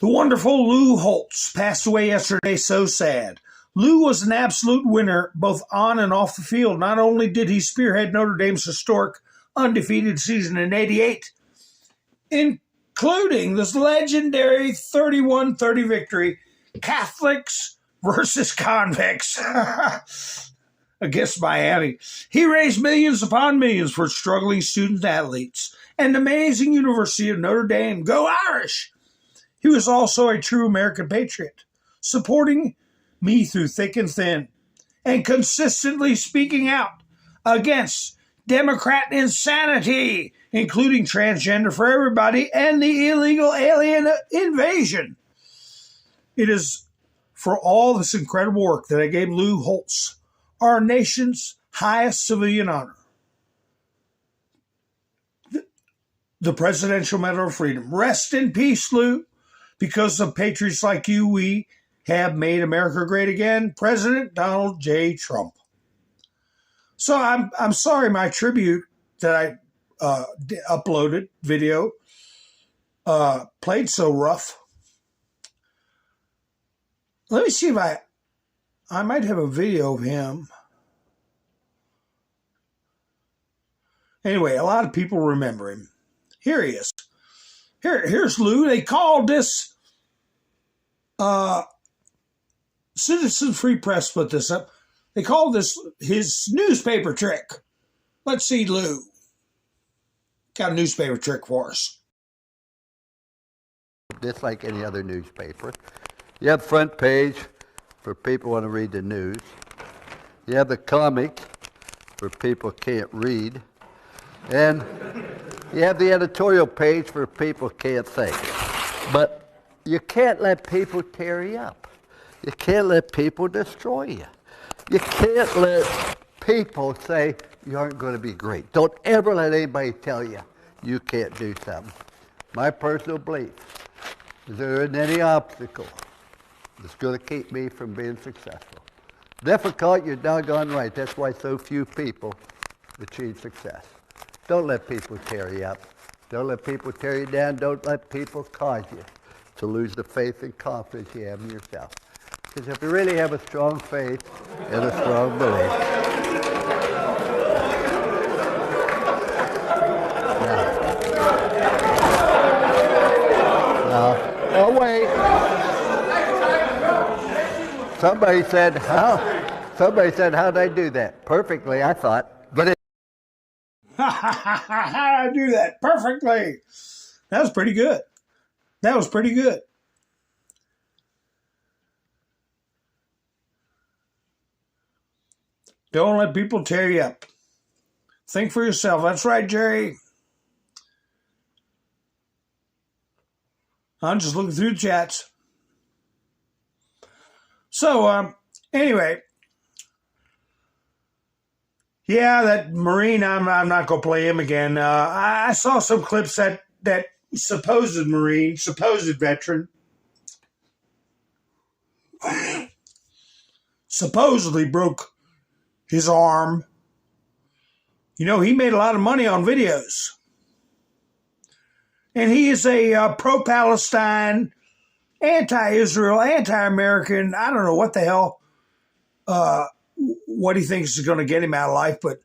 The wonderful Lou Holtz passed away yesterday. So sad. Lou was an absolute winner both on and off the field. Not only did he spearhead Notre Dame's historic undefeated season in '88, including this legendary 31-30 victory, Catholics versus convicts against Miami. He raised millions upon millions for struggling student athletes and the amazing University of Notre Dame. Go Irish! He was also a true American patriot, supporting me through thick and thin, and consistently speaking out against Democrat insanity, including transgender for everybody and the illegal alien invasion. It is for all this incredible work that I gave Lou Holtz our nation's highest civilian honor, the Presidential Medal of Freedom. Rest in peace, Lou. Because of patriots like you, we have made America great again. President Donald J. Trump. So I'm sorry my tribute that I uploaded video played so rough. Let me see if I might have a video of him. Anyway, a lot of people remember him. Here he is. Here's Lou. They called this Citizen Free Press put this up. They called this his newspaper trick. Let's see Lou. Got a newspaper trick for us. Just like any other newspaper. You have front page for people who want to read the news. You have the comic for people who can't read. And you have the editorial page for people who can't think. But you can't let people tear you up. You can't let people destroy you. You can't let people say you aren't going to be great. Don't ever let anybody tell you you can't do something. My personal belief is there isn't any obstacle that's going to keep me from being successful. Difficult, you're doggone right. That's why so few people achieve success. Don't let people tear you up. Don't let people tear you down. Don't let people cause you to lose the faith and confidence you have in yourself. Because if you really have a strong faith and a strong belief, oh wait. Somebody said, how'd I do that? Perfectly, I thought. But How did I do that? Perfectly. That was pretty good. That was pretty good. Don't let people tear you up. Think for yourself. That's right, Jerry. I'm just looking through the chats. So, anyway. Yeah, that Marine, I'm not going to play him again. I saw some clips that that supposed Marine, supposed veteran, supposedly broke his arm. You know, he made a lot of money on videos. And he is a pro-Palestine, anti-Israel, anti-American, I don't know what the hell, what he thinks is going to get him out of life, but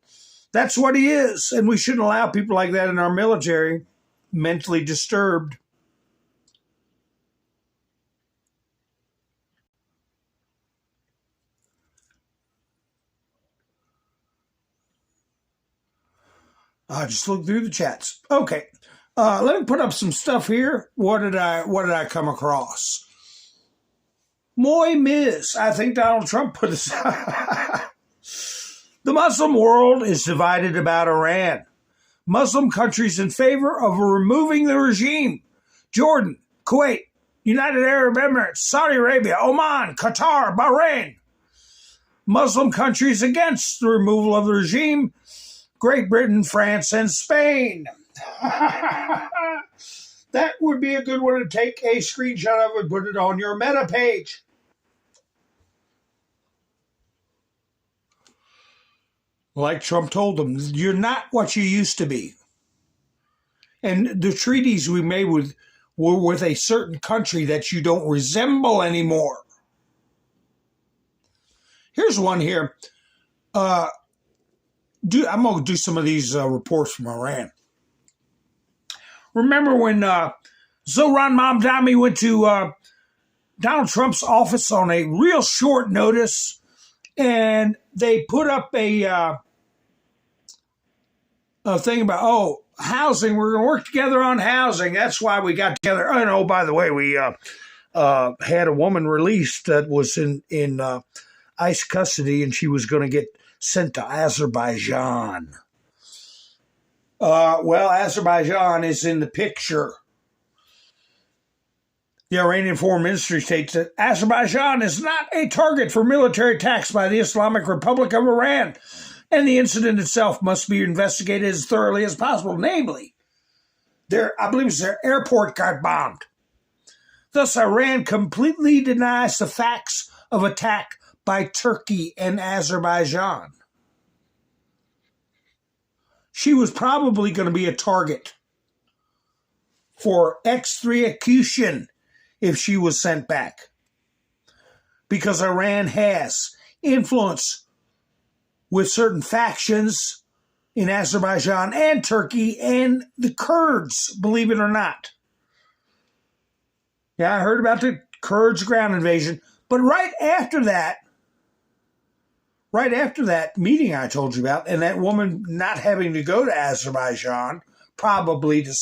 that's what he is. And we shouldn't allow people like that in our military, mentally disturbed. I just looked through the chats. Okay, let me put up some stuff here. What did I come across? Moi Miz. I think Donald Trump put this. The Muslim world is divided about Iran. Muslim countries in favor of removing the regime. Jordan, Kuwait, United Arab Emirates, Saudi Arabia, Oman, Qatar, Bahrain. Muslim countries against the removal of the regime. Great Britain, France, and Spain. That would be a good one to take a screenshot of and put it on your meta page. Like Trump told them, you're not what you used to be. And the treaties we made were with a certain country that you don't resemble anymore. Here's one here. I'm going to do some of these reports from Iran. Remember when Zohran Mamdani went to Donald Trump's office on a real short notice, and they put up a thing about, housing, we're going to work together on housing. That's why we got together. Oh, by the way, we had a woman released that was in ICE custody, and she was going to get sent to Azerbaijan. Well, Azerbaijan is in the picture. The Iranian Foreign Ministry states that Azerbaijan is not a target for military attacks by the Islamic Republic of Iran, and the incident itself must be investigated as thoroughly as possible. Namely, I believe it's their airport got bombed. Thus, Iran completely denies the facts of attack by Turkey and Azerbaijan. She was probably going to be a target for extradition if she was sent back, because Iran has influence with certain factions in Azerbaijan and Turkey and the Kurds, believe it or not. Yeah, I heard about the Kurds ground invasion, but right after that meeting I told you about, and that woman not having to go to Azerbaijan, probably to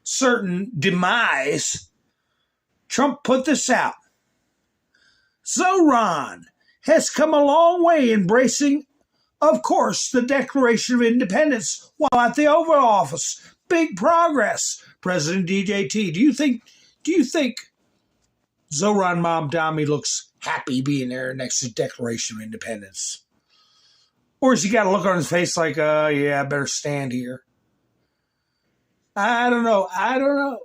certain demise, Trump put this out. Zohran has come a long way embracing, of course, the Declaration of Independence while at the Oval Office. Big progress, President DJT. Do you think Zohran Mamdani looks happy being there next to the Declaration of Independence? Or has he got a look on his face like, yeah, I better stand here? I don't know.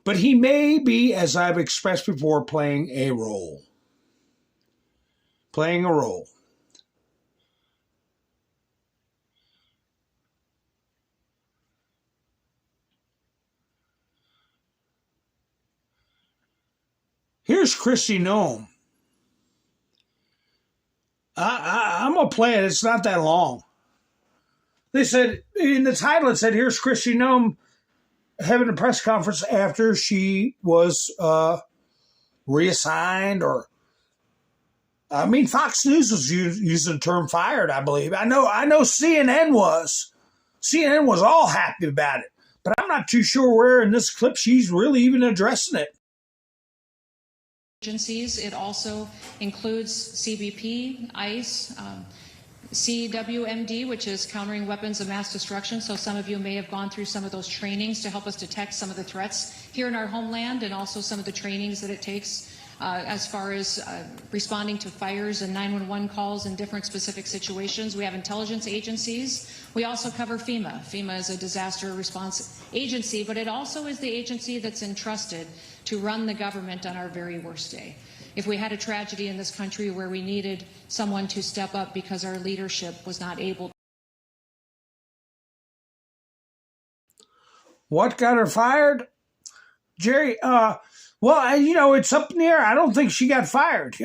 But he may be, as I've expressed before, playing a role. Here's Christi Noem. I'm going to play it. It's not that long. They said, in the title, it said, here's Christi Noem having a press conference after she was reassigned, or Fox News was using the term fired, I believe. I know CNN was all happy about it, but I'm not too sure where in this clip she's really even addressing it. Agencies. It also includes CBP, ICE, CWMD, which is countering weapons of mass destruction. So some of you may have gone through some of those trainings to help us detect some of the threats here in our homeland, and also some of the trainings that it takes as far as responding to fires and 911 calls in different specific situations. We have intelligence agencies. We also cover FEMA. FEMA is a disaster response agency, but it also is the agency that's entrusted to run the government on our very worst day. If we had a tragedy in this country where we needed someone to step up because our leadership was not able. What got her fired? Jerry, well, you know, it's up in the air. I don't think she got fired.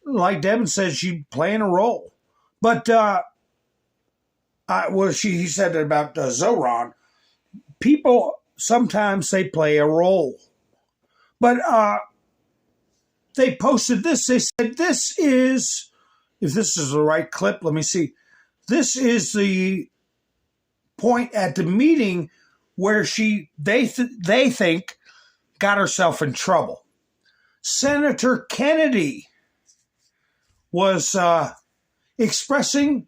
Like Devin said, she's playing a role. But, he said about Zoran. People, sometimes they play a role. But they posted this. They said, this is, if this is the right clip, let me see. This is the point at the meeting where they think got herself in trouble. Senator Kennedy was expressing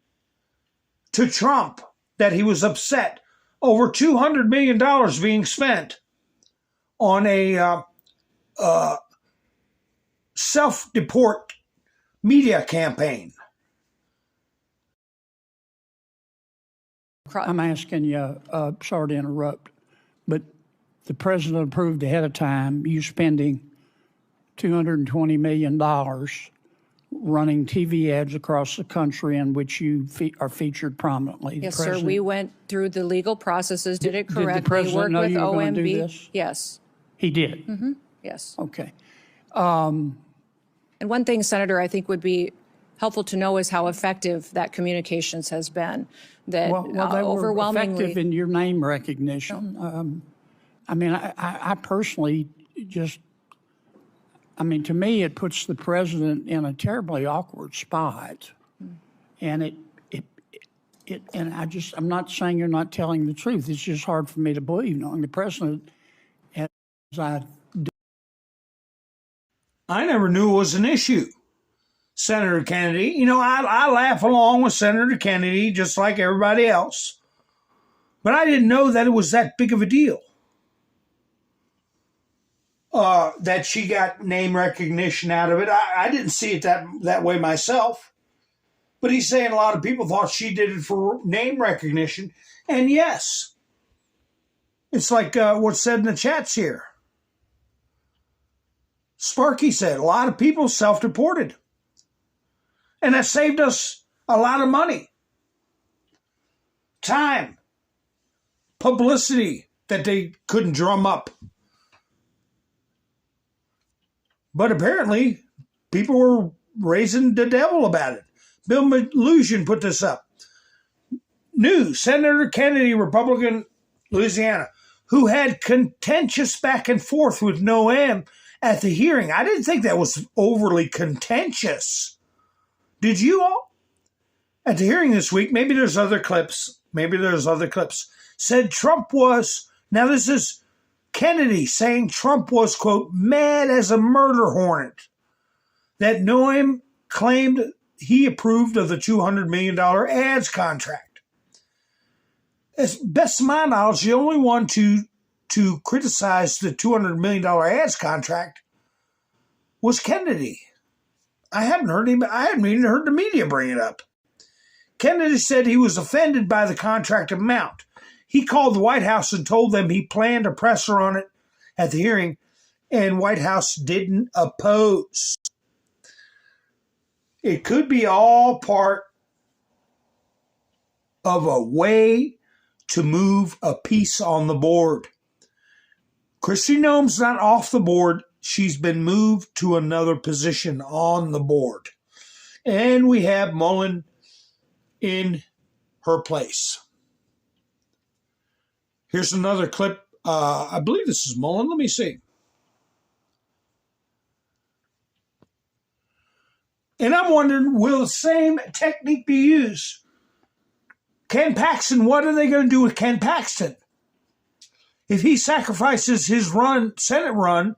to Trump that he was upset over $200 million being spent on a self-deport media campaign. I'm asking you, sorry to interrupt, but the president approved ahead of time you spending $220 million running TV ads across the country in which you are featured prominently. Yes, sir. We went through the legal processes, did it correctly. Did the president know you were going to do this? Yes. He did? Mm-hmm. Yes. Okay. And one thing, Senator, I think would be helpful to know is how effective that communications has been. That well, they overwhelmingly were effective in your name recognition. I mean, I personally just, I mean, to me, it puts the president in a terribly awkward spot. And I'm not saying you're not telling the truth. It's just hard for me to believe, knowing the president as I do. I never knew it was an issue. Senator Kennedy, you know, I laugh along with Senator Kennedy just like everybody else. But I didn't know that it was that big of a deal. That she got name recognition out of it. I didn't see it that way myself. But he's saying a lot of people thought she did it for name recognition. And yes, it's like what's said in the chats here. Sparky said a lot of people self-deported. And that saved us a lot of money, time, publicity that they couldn't drum up. But apparently, people were raising the devil about it. Bill Mallusion put this up. News, Senator Kennedy, Republican, Louisiana, who had contentious back and forth with Noem at the hearing. I didn't think that was overly contentious. Did you all? At the hearing this week, maybe there's other clips, said Trump was, now this is Kennedy saying Trump was, quote, mad as a murder hornet. That Noem claimed he approved of the $200 million ads contract. As best of my knowledge, the only one to criticize the $200 million ads contract was Kennedy. I hadn't even heard the media bring it up. Kennedy said he was offended by the contract amount. He called the White House and told them he planned to press her on it at the hearing, and White House didn't oppose. It could be all part of a way to move a piece on the board. Kristi Noem's not off the board. She's been moved to another position on the board. And we have Mullen in her place. Here's another clip. I believe this is Mullen. Let me see. And I'm wondering, will the same technique be used? Ken Paxton, what are they going to do with Ken Paxton? If he sacrifices his Senate run,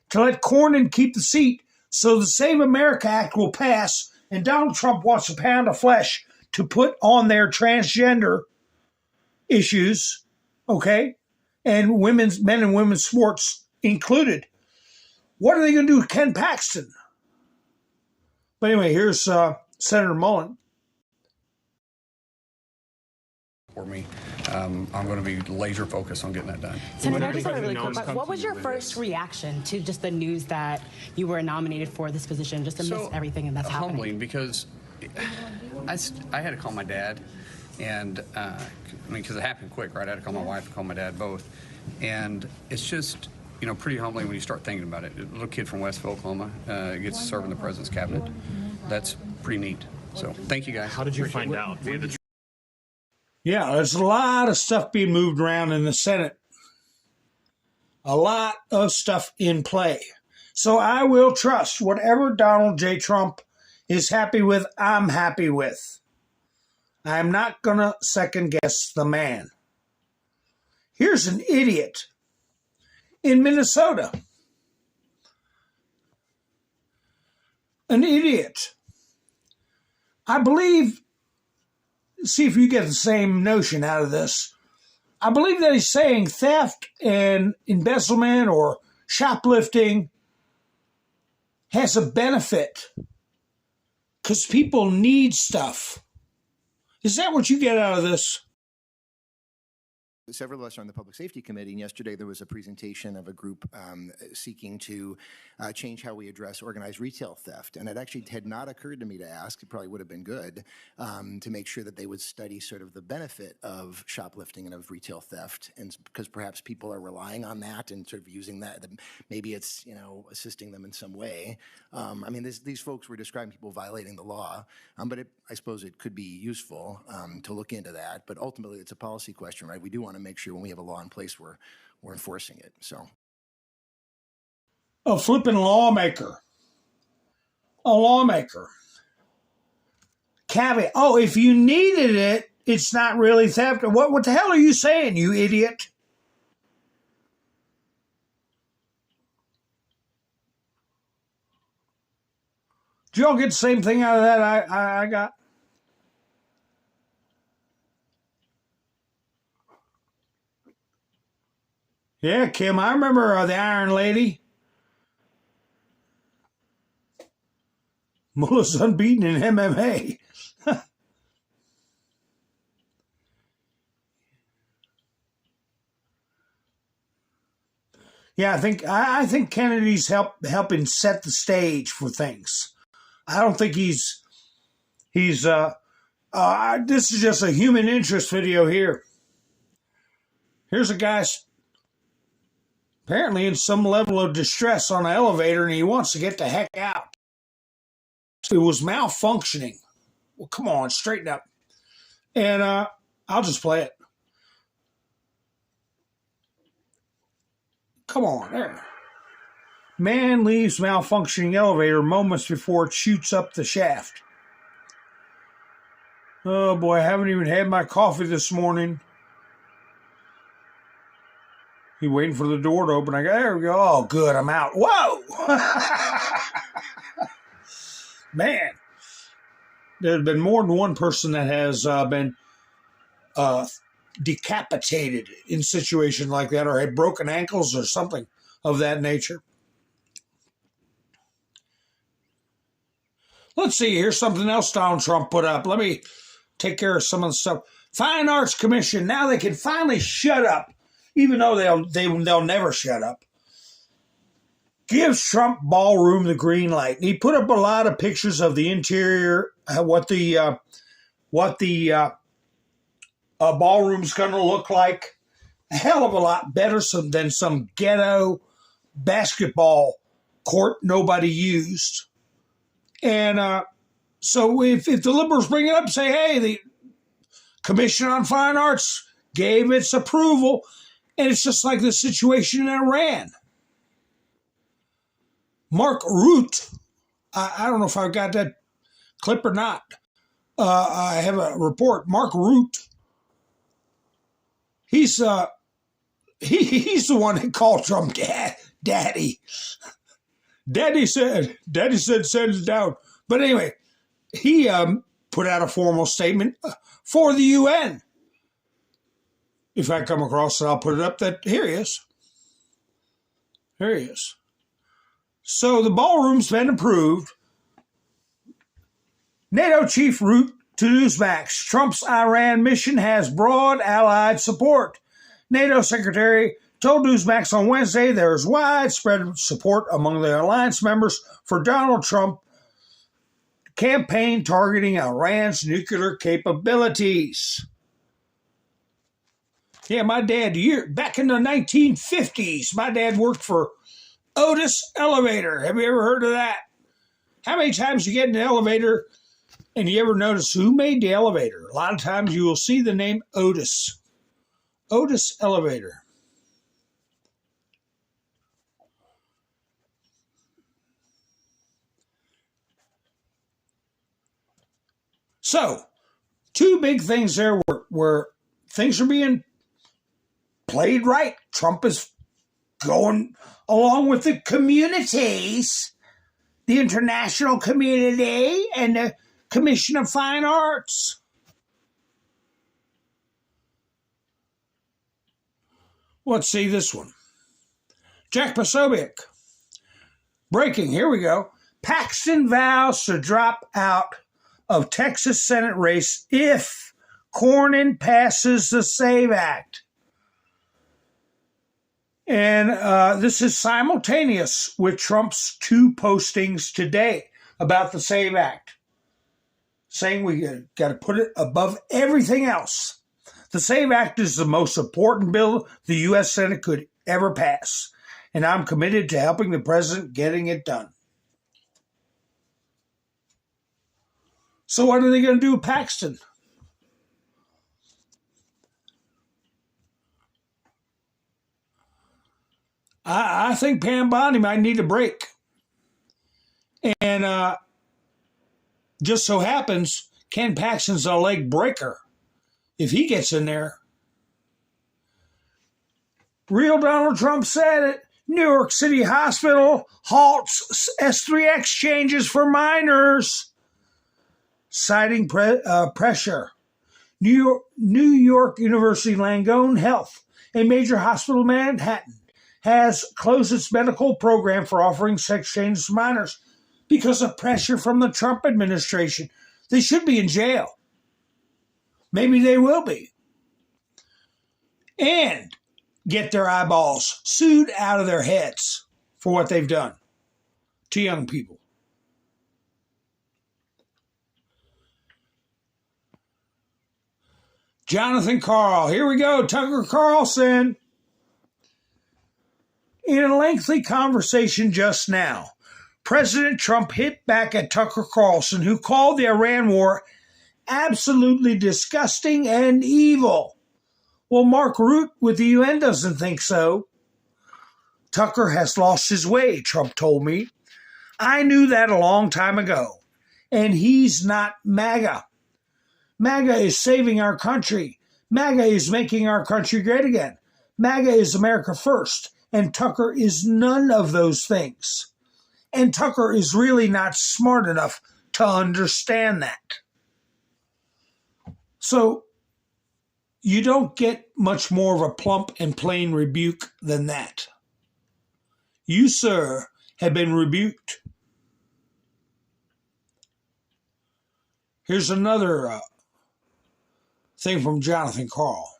to let Cornyn keep the seat so the Save America Act will pass, and Donald Trump wants a pound of flesh to put on their transgender issues, okay, and men and women's sports included. What are they going to do with Ken Paxton? But anyway, here's Senator Mullen. For me, I'm going to be laser focused on getting that done. Senator, I just have a really quick question. What was your first reaction to just the news that you were nominated for this position, just amidst everything that's happening? Humbling, because I had to call my dad, and because it happened quick, right? I had to call my wife and call my dad both, and it's just pretty humbling when you start thinking about it. A little kid from Westville, Oklahoma, gets to serve in the president's cabinet. That's pretty neat. So thank you guys. How did you find out? Yeah, there's a lot of stuff being moved around in the Senate. A lot of stuff in play. So I will trust whatever Donald J. Trump is happy with, I'm happy with. I'm not going to second guess the man. Here's an idiot in Minnesota. An idiot. I believe, see if you get the same notion out of this. I believe that he's saying theft and embezzlement or shoplifting has a benefit because people need stuff. Is that what you get out of this? Several of us are on the Public Safety Committee, and yesterday there was a presentation of a group seeking to change how we address organized retail theft. And it actually had not occurred to me to ask, it probably would have been good, to make sure that they would study sort of the benefit of shoplifting and of retail theft, and because perhaps people are relying on that and sort of using that, maybe it's, assisting them in some way. I mean, these folks were describing people violating the law, but I suppose it could be useful to look into that. But ultimately, it's a policy question, right? We do want to make sure when we have a law in place, we're enforcing it. So, a flipping lawmaker, caveat. Oh, if you needed it, it's not really theft. What the hell are you saying, you idiot? Did y'all get the same thing out of that I got? Yeah, Kim, I remember the Iron Lady. Mullah's unbeaten in MMA. Yeah, I think Kennedy's helping set the stage for things. I don't think he's this is just a human interest video here. Here's a guy apparently in some level of distress on an elevator, and he wants to get the heck out. It was malfunctioning. Well, come on, straighten up. And I'll just play it. Come on, there. Man leaves malfunctioning elevator moments before it shoots up the shaft. Oh boy, I haven't even had my coffee this morning. He waiting for the door to open. I go, there we go. Oh, good, I'm out. Whoa! Man, there's been more than one person that has been decapitated in situations like that, or had broken ankles or something of that nature. Let's see, here's something else Donald Trump put up. Let me take care of some of the stuff. Fine Arts Commission, now they can finally shut up, even though they'll never shut up. Gives Trump ballroom the green light. And he put up a lot of pictures of the interior, what the ballroom's going to look like. A hell of a lot better than some ghetto basketball court nobody used. And so if the liberals bring it up, say, hey, the Commission on Fine Arts gave its approval, and it's just like the situation in Iran. Mark Root, I don't know if I've got that clip or not. I have a report. Mark Root, he's the one that called Trump daddy. Daddy said, send it down. But anyway, he put out a formal statement for the UN. If I come across it, I'll put it up. Here he is. Here he is. So the ballroom's been approved. NATO chief wrote to Newsmax, Trump's Iran mission has broad allied support. NATO secretary told Newsmax on Wednesday there is widespread support among the alliance members for Donald Trump campaign targeting Iran's nuclear capabilities. Yeah, my dad, back in the 1950s, my dad worked for Otis Elevator. Have you ever heard of that? How many times you get in an elevator and you ever notice who made the elevator? A lot of times you will see the name Otis. Otis Elevator. So, two big things there where things are being played right. Trump is going along with the communities, the international community, and the Commission of Fine Arts. Let's see this one. Jack Posobiec. Breaking, here we go. Paxton vows to drop out of Texas Senate race if Cornyn passes the SAVE Act. And this is simultaneous with Trump's two postings today about the SAVE Act, saying we got to put it above everything else. The SAVE Act is the most important bill the U.S. Senate could ever pass, and I'm committed to helping the president getting it done. So what are they going to do with Paxton? I think Pam Bondi might need a break. And just so happens, Ken Paxton's a leg breaker. If he gets in there. Real Donald Trump said it. New York City Hospital halts S3X changes for minors, citing pressure. New York University Langone Health, a major hospital in Manhattan, has closed its medical program for offering sex changes to minors because of pressure from the Trump administration. They should be in jail. Maybe they will be. And get their eyeballs sued out of their heads for what they've done to young people. Jonathan Karl. Here we go. Tucker Carlson. In a lengthy conversation just now, President Trump hit back at Tucker Carlson, who called the Iran war absolutely disgusting and evil. Well, Mark Root with the UN doesn't think so. Tucker has lost his way, Trump told me. I knew that a long time ago. And he's not MAGA. MAGA is saving our country. MAGA is making our country great again. MAGA is America first. And Tucker is none of those things. And Tucker is really not smart enough to understand that. So you don't get much more of a plump and plain rebuke than that. You, sir, have been rebuked. Here's another thing from Jonathan Karl.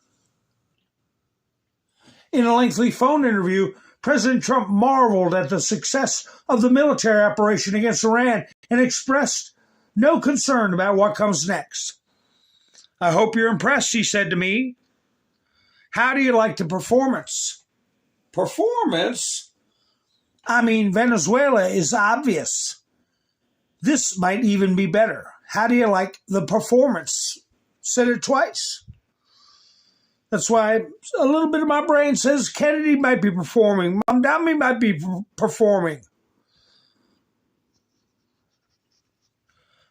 In a lengthy phone interview, President Trump marveled at the success of the military operation against Iran and expressed no concern about what comes next. I hope you're impressed, he said to me. How do you like the performance? Performance? I mean, Venezuela is obvious. This might even be better. How do you like the performance? Said it twice. That's why a little bit of my brain says Kennedy might be performing. Mamdani might be performing.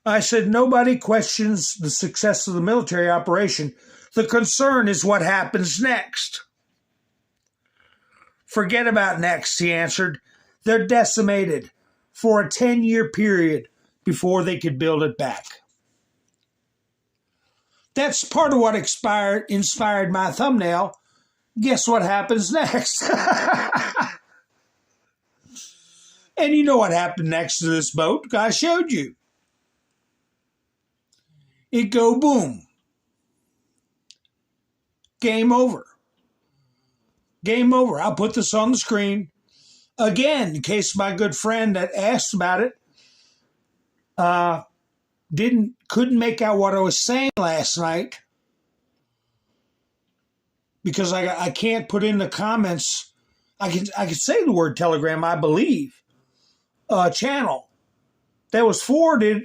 I said, nobody questions the success of the military operation. The concern is what happens next. Forget about next, he answered. They're decimated for a 10-year period before they could build it back. That's part of what inspired my thumbnail. Guess what happens next? And you know what happened next to this boat? I showed you. It go boom. Game over. Game over. I'll put this on the screen again in case my good friend that asked about it couldn't make out what I was saying last night because I can't put in the comments. I can say the word Telegram, I believe, channel that was forwarded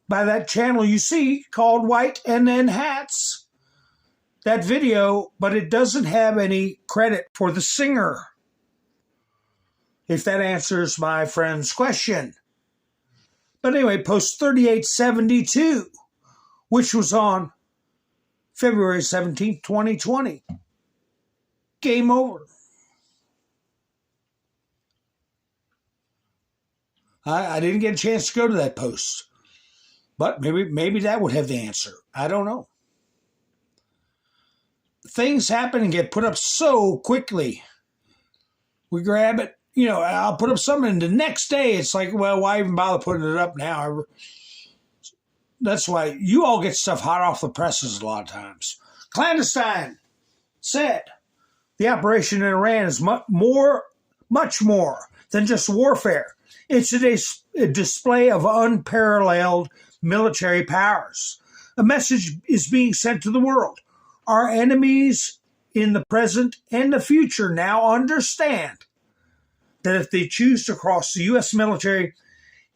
by that channel you see called White and Then Hats. That video, but it doesn't have any credit for the singer. If that answers my friend's question. But anyway, post 3872, which was on February 17th, 2020. Game over. I didn't get a chance to go to that post. But maybe that would have the answer. I don't know. Things happen and get put up so quickly. We grab it, I'll put up something, and the next day it's like, well, why even bother putting it up now? That's why you all get stuff hot off the presses a lot of times. Clandestine said the operation in Iran is much more than just warfare. It's a display of unparalleled military powers. A message is being sent to the world. Our enemies in the present and the future now understand that if they choose to cross the U.S. military,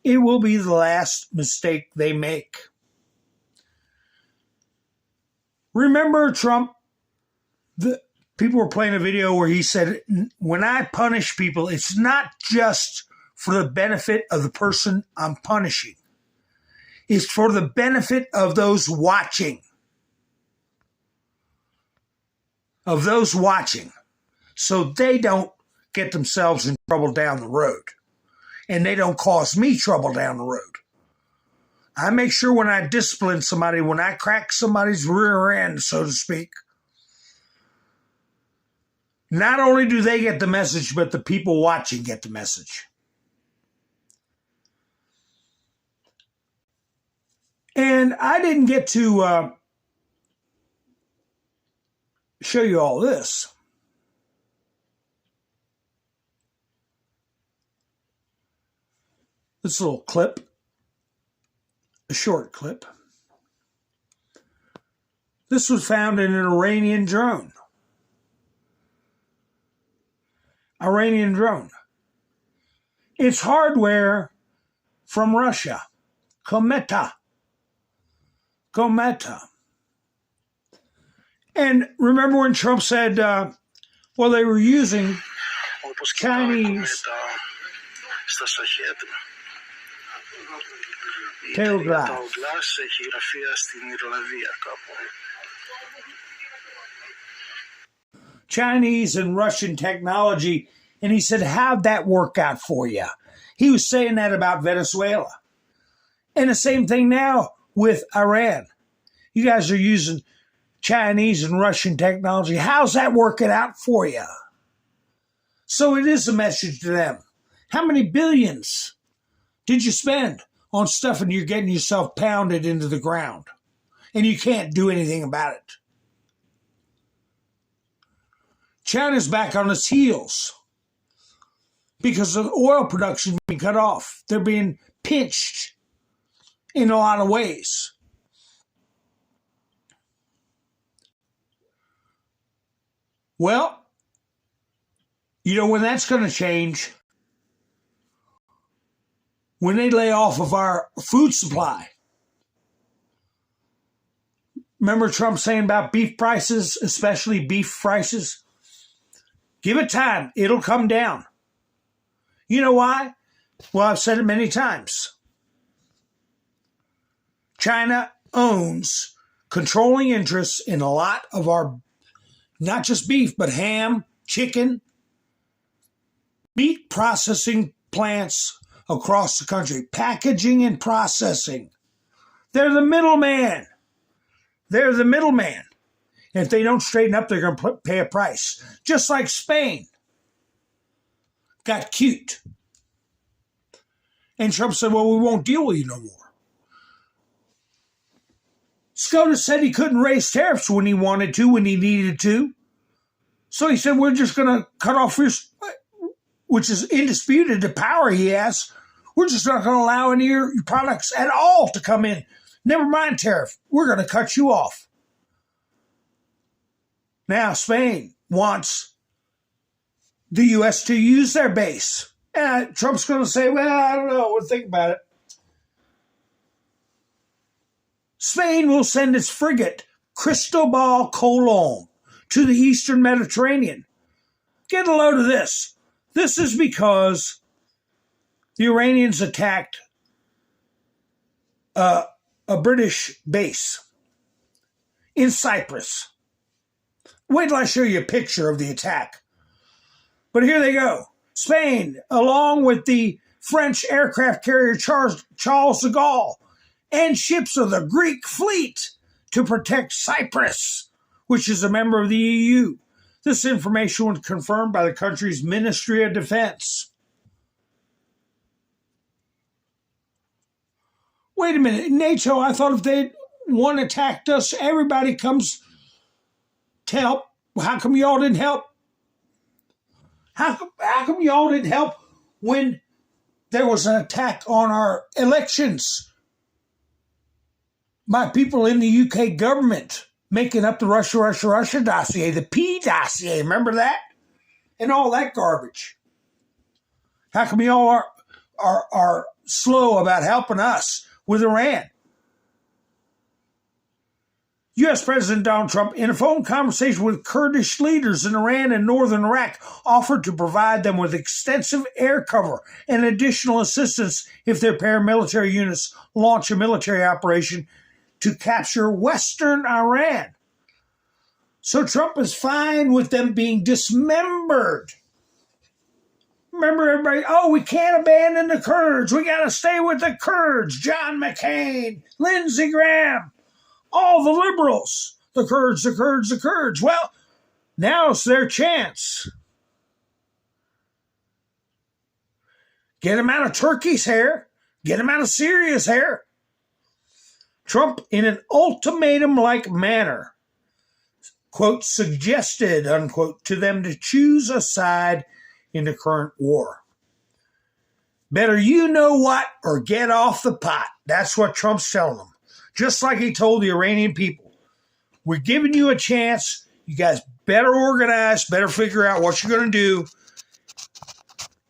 it will be the last mistake they make. Remember Trump? The people were playing a video where he said, when I punish people, it's not just for the benefit of the person I'm punishing. It's for the benefit of those watching. So they don't get themselves in trouble down the road. And they don't cause me trouble down the road. I make sure when I discipline somebody, when I crack somebody's rear end, so to speak, not only do they get the message, but the people watching get the message. And I didn't get to show you all this. This little clip, a short clip. This was found in an Iranian drone. It's hardware from Russia. Kometa. And remember when Trump said, they were using Chinese telegraph. Chinese and Russian technology. And he said, how'd that work out for you? He was saying that about Venezuela. And the same thing now with Iran. You guys are using Chinese and Russian technology. How's that working out for you? So it is a message to them. How many billions did you spend on stuff and you're getting yourself pounded into the ground and you can't do anything about it? China's back on its heels because of oil production being cut off. They're being pinched in a lot of ways. Well, you know when that's going to change? When they lay off of our food supply. Remember Trump saying about beef prices, especially beef prices? Give it time. It'll come down. You know why? Well, I've said it many times. China owns controlling interests in a lot of our, not just beef, but ham, chicken, meat processing plants across the country, packaging and processing. They're the middleman. If they don't straighten up, they're going to pay a price. Just like Spain got cute And Trump said, well, we won't deal with you no more. SCOTUS said he couldn't raise tariffs when he wanted to, when he needed to. So he said, we're just going to cut off your, which is indisputed, the power he has. We're just not going to allow any of your products at all to come in. Never mind tariff. We're going to cut you off. Now Spain wants the U.S. to use their base. And Trump's going to say, well, I don't know. We'll think about it. Spain will send its frigate, Cristobal Colon, to the eastern Mediterranean. Get a load of this. This is because the Iranians attacked a British base in Cyprus. Wait till I show you a picture of the attack. But here they go. Spain, along with the French aircraft carrier Charles de Gaulle, and ships of the Greek fleet to protect Cyprus, which is a member of the EU. This information was confirmed by the country's Ministry of Defense. Wait a minute, NATO, I thought if they one attacked us, everybody comes to help. How come y'all didn't help? How come y'all didn't help when there was an attack on our elections? My people in the UK government making up the Russia dossier, the P dossier, remember that? And all that garbage. How come y'all are slow about helping us with Iran? U.S. President Donald Trump, in a phone conversation with Kurdish leaders in Iran and northern Iraq, offered to provide them with extensive air cover and additional assistance if their paramilitary units launch a military operation to capture western Iran. So Trump is fine with them being dismembered. Remember everybody, oh, we can't abandon the Kurds. We got to stay with the Kurds. John McCain, Lindsey Graham. All the liberals, the Kurds, the Kurds, the Kurds. Well, now's their chance. Get them out of Turkey's hair. Get them out of Syria's hair. Trump, in an ultimatum-like manner, quote, suggested, unquote, to them to choose a side in the current war. Better you know what or get off the pot. That's what Trump's telling them. Just like he told the Iranian people, we're giving you a chance. You guys better organize, better figure out what you're going to do.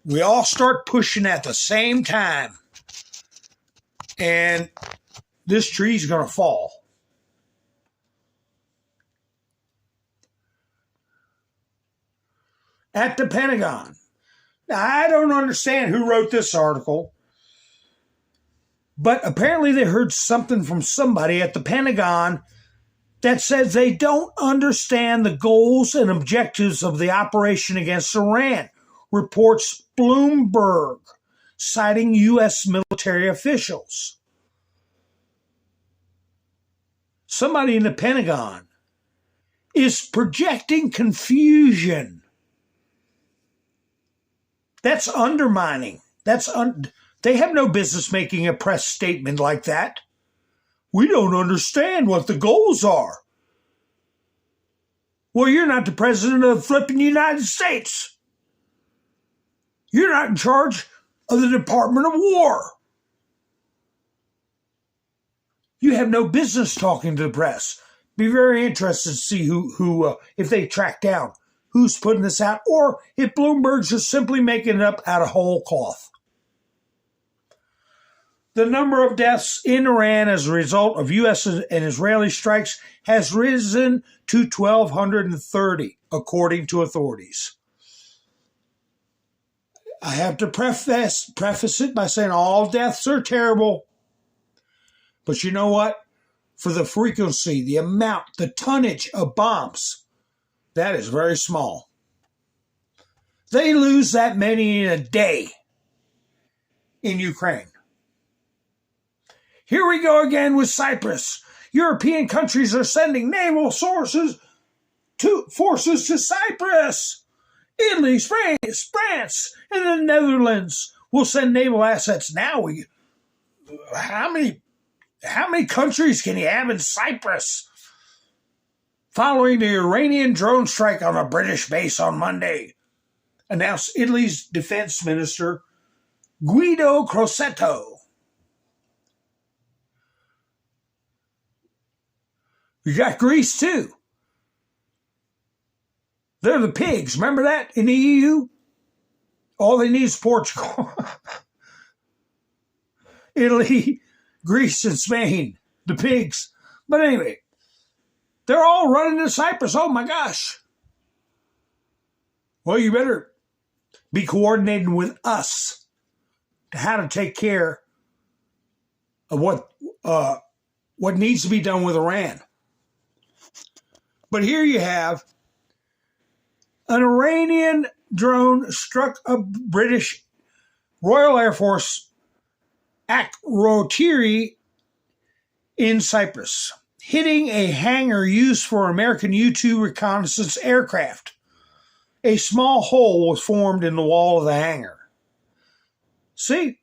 We all start pushing at the same time. And this tree's going to fall. At the Pentagon. Now, I don't understand who wrote this article. But apparently they heard something from somebody at the Pentagon that says they don't understand the goals and objectives of the operation against Iran, reports Bloomberg, citing U.S. military officials. Somebody in the Pentagon is projecting confusion. That's undermining. They have no business making a press statement like that. We don't understand what the goals are. Well, you're not the president of the flipping United States. You're not in charge of the Department of War. You have no business talking to the press. Be very interested to see who if they track down who's putting this out, or if Bloomberg's just simply making it up out of whole cloth. The number of deaths in Iran as a result of U.S. and Israeli strikes has risen to 1,230, according to authorities. I have to preface it by saying all deaths are terrible. But you know what? For the frequency, the amount, the tonnage of bombs, that is very small. They lose that many in a day in Ukraine. Here we go again with Cyprus. European countries are sending naval forces to Cyprus. Italy, France, and the Netherlands we'll send naval assets now. How many countries can you have in Cyprus? Following the Iranian drone strike on a British base on Monday, announced Italy's defense minister Guido Crosetto. You got Greece too. They're the pigs. Remember that in the EU? All they need is Portugal. Italy, Greece, and Spain. The pigs. But anyway, they're all running to Cyprus. Oh my gosh. Well, you better be coordinating with us to how to take care of what needs to be done with Iran. But here you have an Iranian drone struck a British Royal Air Force Akrotiri in Cyprus, hitting a hangar used for American U-2 reconnaissance aircraft. A small hole was formed in the wall of the hangar. See?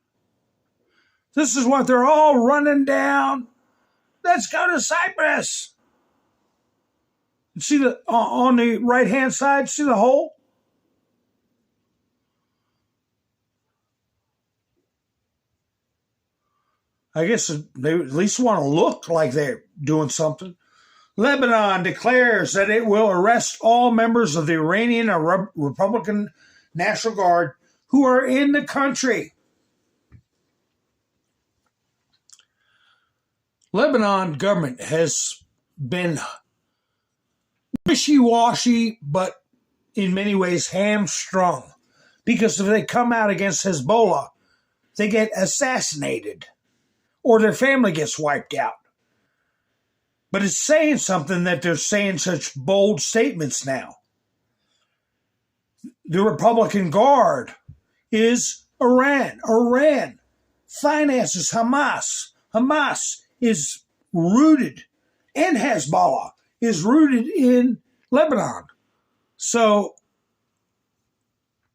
This is what they're all running down. Let's go to Cyprus. See on the right-hand side, see the hole? I guess they at least want to look like they're doing something. Lebanon declares that it will arrest all members of the Iranian Republican National Guard who are in the country. Lebanon government has been wishy-washy, but in many ways hamstrung. Because if they come out against Hezbollah, they get assassinated or their family gets wiped out. But it's saying something that they're saying such bold statements now. The Republican Guard is Iran. Iran finances Hamas. Hamas is rooted, and Hezbollah is rooted in Lebanon. So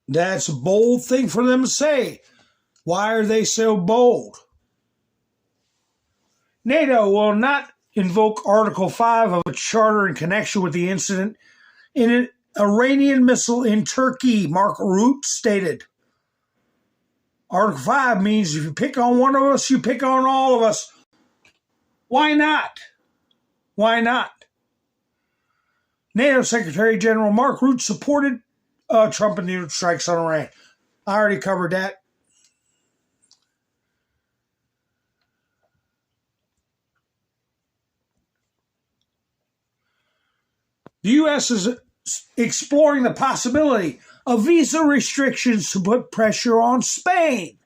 that's a bold thing for them to say. Why are they so bold? NATO will not invoke Article 5 of its charter in connection with the incident in an Iranian missile in Turkey, Mark Rutte stated. Article 5 means if you pick on one of us, you pick on all of us. Why not? Why not? NATO Secretary General Mark Rutte supported Trump and the strikes on Iran. I already covered that. The U.S. is exploring the possibility of visa restrictions to put pressure on Spain.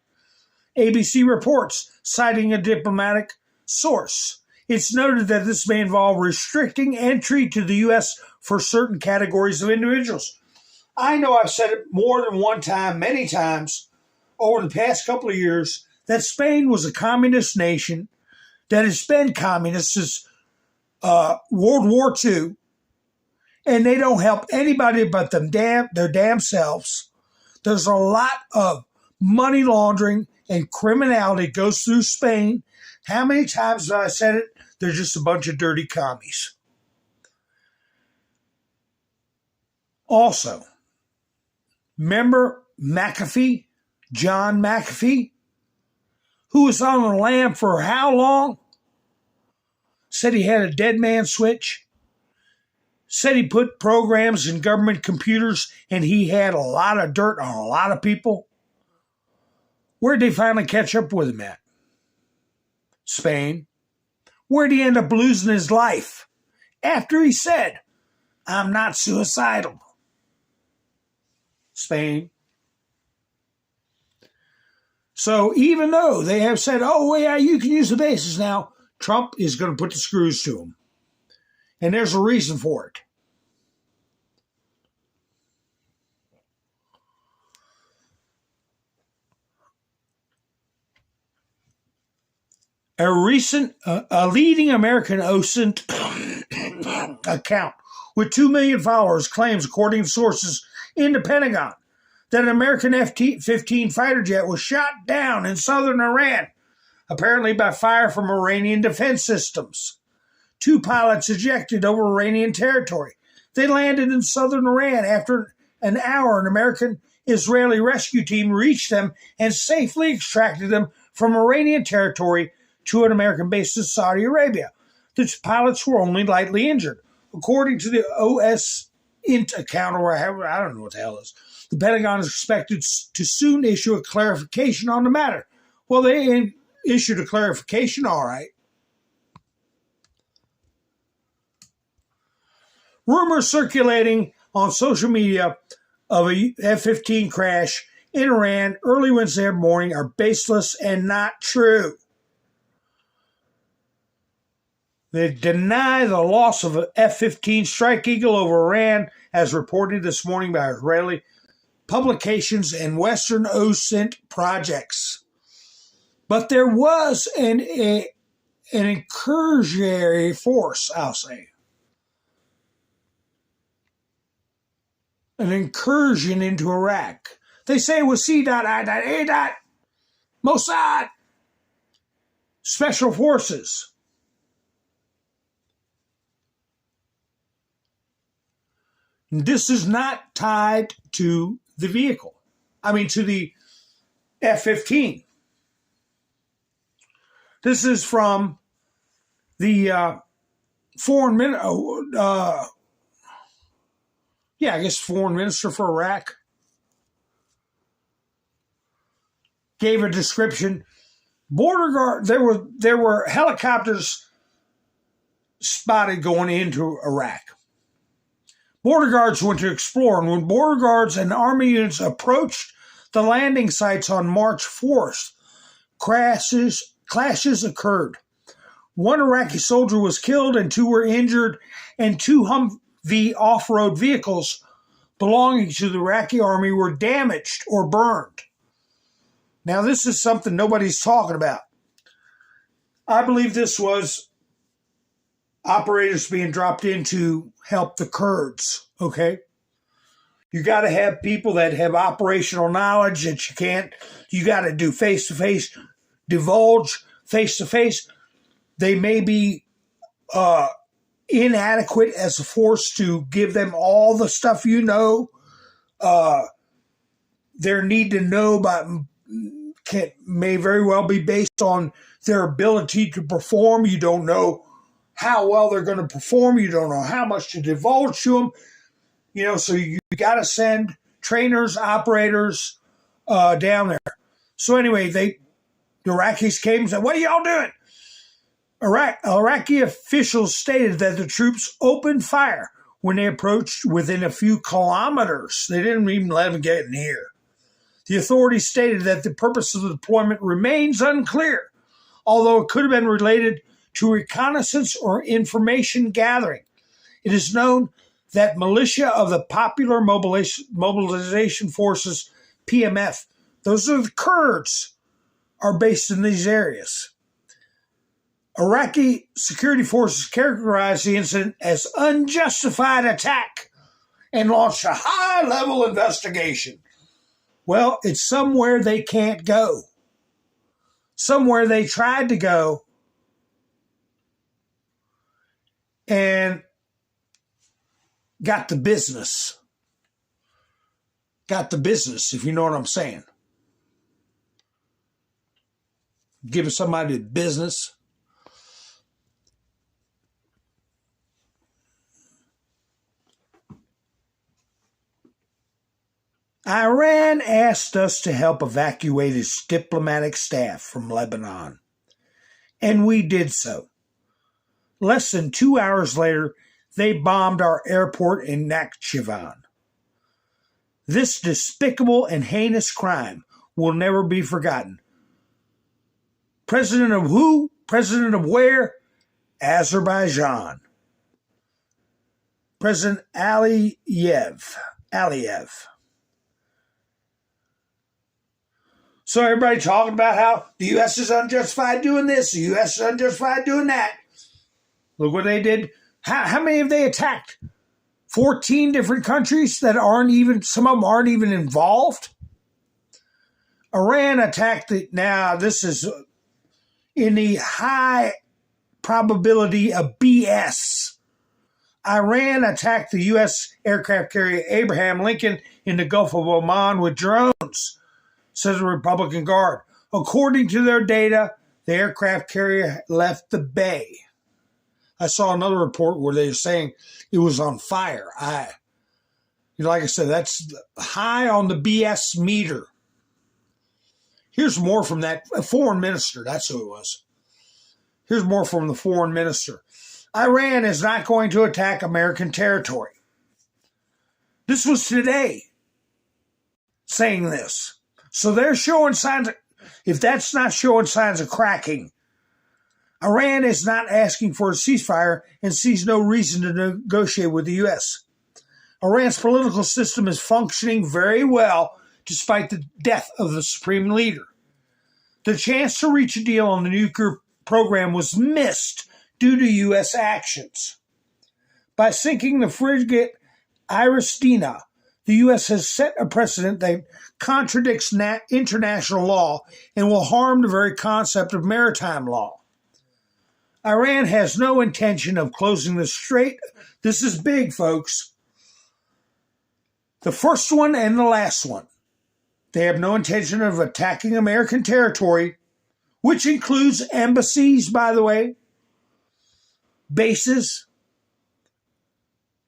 ABC reports, citing a diplomatic source. It's noted that this may involve restricting entry to the U.S. for certain categories of individuals. I know I've said it more than one time, many times, over the past couple of years, that Spain was a communist nation that has been communist since World War II. And they don't help anybody but their damn selves. There's a lot of money laundering and criminality goes through Spain. How many times have I said it? They're just a bunch of dirty commies. Also, remember McAfee, John McAfee, who was on the lam for how long? Said he had a dead man switch. Said he put programs in government computers and he had a lot of dirt on a lot of people. Where'd they finally catch up with him at? Spain. Where'd he end up losing his life? After he said, I'm not suicidal. Spain. So even though they have said, oh, yeah, you can use the bases now, Trump is going to put the screws to them. And there's a reason for it. A leading American OSINT account with 2 million followers claims, according to sources in the Pentagon, that an American F-15 fighter jet was shot down in southern Iran, apparently by fire from Iranian defense systems. 2 pilots ejected over Iranian territory. They landed in southern Iran. After an hour, an American-Israeli rescue team reached them and safely extracted them from Iranian territory to an American base in Saudi Arabia. The pilots were only lightly injured. According to the OSINT account, or I don't know what the hell it is, the Pentagon is expected to soon issue a clarification on the matter. Well, they issued a clarification, all right. Rumors circulating on social media of a F-15 crash in Iran early Wednesday morning are baseless and not true. They deny the loss of an F-15 Strike Eagle over Iran, as reported this morning by Israeli publications and Western OSINT projects. But there was an incursionary force, I'll say. An incursion into Iraq. They say it was C.I.A. Mossad Special Forces. This is not tied to the vehicle. To the F-15. This is from the foreign minister for Iraq. Gave a description. Border guard. There were helicopters spotted going into Iraq. Border guards went to explore, and when border guards and army units approached the landing sites on March 4th, clashes occurred. 1 Iraqi soldier was killed and 2 were injured, and 2 Humvee off-road vehicles belonging to the Iraqi army were damaged or burned. Now, this is something nobody's talking about. I believe this was operators being dropped in to help the Kurds, okay? You got to have people that have operational knowledge that you got to do face-to-face, divulge face-to-face. They may be inadequate as a force to give them all the stuff you know. Their need to know may very well be based on their ability to perform. You don't know how well they're going to perform. You don't know how much to divulge to them. So you got to send trainers, operators down there. So anyway, the Iraqis came and said, "What are y'all doing?" Iraqi officials stated that the troops opened fire when they approached within a few kilometers. They didn't even let them get near. The authorities stated that the purpose of the deployment remains unclear, although it could have been related to reconnaissance or information gathering. It is known that militia of the Popular Mobilization Forces, PMF, those are the Kurds, are based in these areas. Iraqi security forces characterized the incident as unjustified attack and launched a high-level investigation. Well, it's somewhere they can't go. Somewhere they tried to go and got the business. Got the business, if you know what I'm saying. Giving somebody business. Iran asked us to help evacuate its diplomatic staff from Lebanon, and we did so. Less than 2 hours later, they bombed our airport in Nakhchivan. This despicable and heinous crime will never be forgotten. President of who? President of where? Azerbaijan. President Aliyev. So everybody talking about how the U.S. is unjustified doing this, the U.S. is unjustified doing that. Look what they did. How many have they attacked? 14 different countries that aren't even, some of them aren't even involved. Iran attacked now this is in the high probability of BS. Iran attacked the U.S. aircraft carrier Abraham Lincoln in the Gulf of Oman with drones, says the Republican Guard. According to their data, the aircraft carrier left the bay. I saw another report where they were saying it was on fire. Like I said, that's high on the BS meter. Here's more from that foreign minister. That's who it was. Here's more from the foreign minister. Iran is not going to attack American territory. This was today saying this. So they're showing signs. If that's not showing signs of cracking, Iran is not asking for a ceasefire and sees no reason to negotiate with the U.S. Iran's political system is functioning very well despite the death of the supreme leader. The chance to reach a deal on the nuclear program was missed due to U.S. actions. By sinking the frigate Iristina, the U.S. has set a precedent that contradicts international law and will harm the very concept of maritime law. Iran has no intention of closing the strait. This is big, folks. The first one and the last one. They have no intention of attacking American territory, which includes embassies, by the way, bases.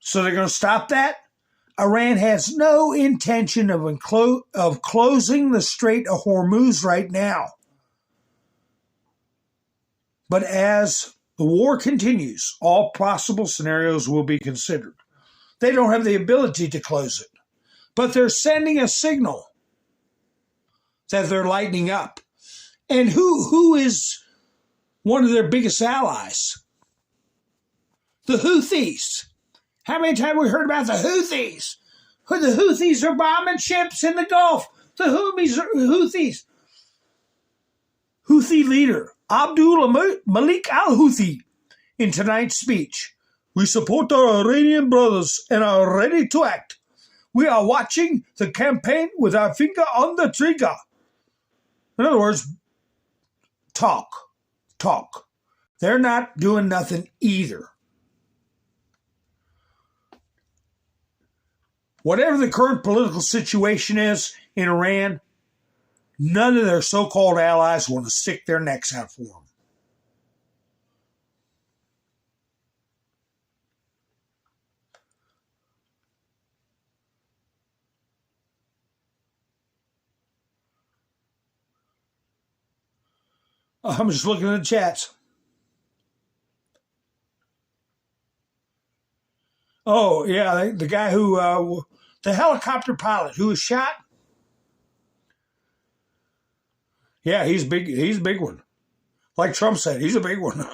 So they're going to stop that. Iran has no intention of closing the Strait of Hormuz right now. But as the war continues, all possible scenarios will be considered. They don't have the ability to close it, but they're sending a signal that they're lightening up. And who is one of their biggest allies? The Houthis. How many times have we heard about the Houthis? The Houthis are bombing ships in the Gulf. The Houthis. Houthi leader Abdul Malik al-Houthi in tonight's speech. We support our Iranian brothers and are ready to act. We are watching the campaign with our finger on the trigger. In other words, talk. They're not doing nothing either. Whatever the current political situation is in Iran, none of their so-called allies want to stick their necks out for them. I'm just looking at the chats. Oh, yeah, the guy who, the helicopter pilot who was shot. Yeah, he's big. He's a big one. Like Trump said, he's a big one.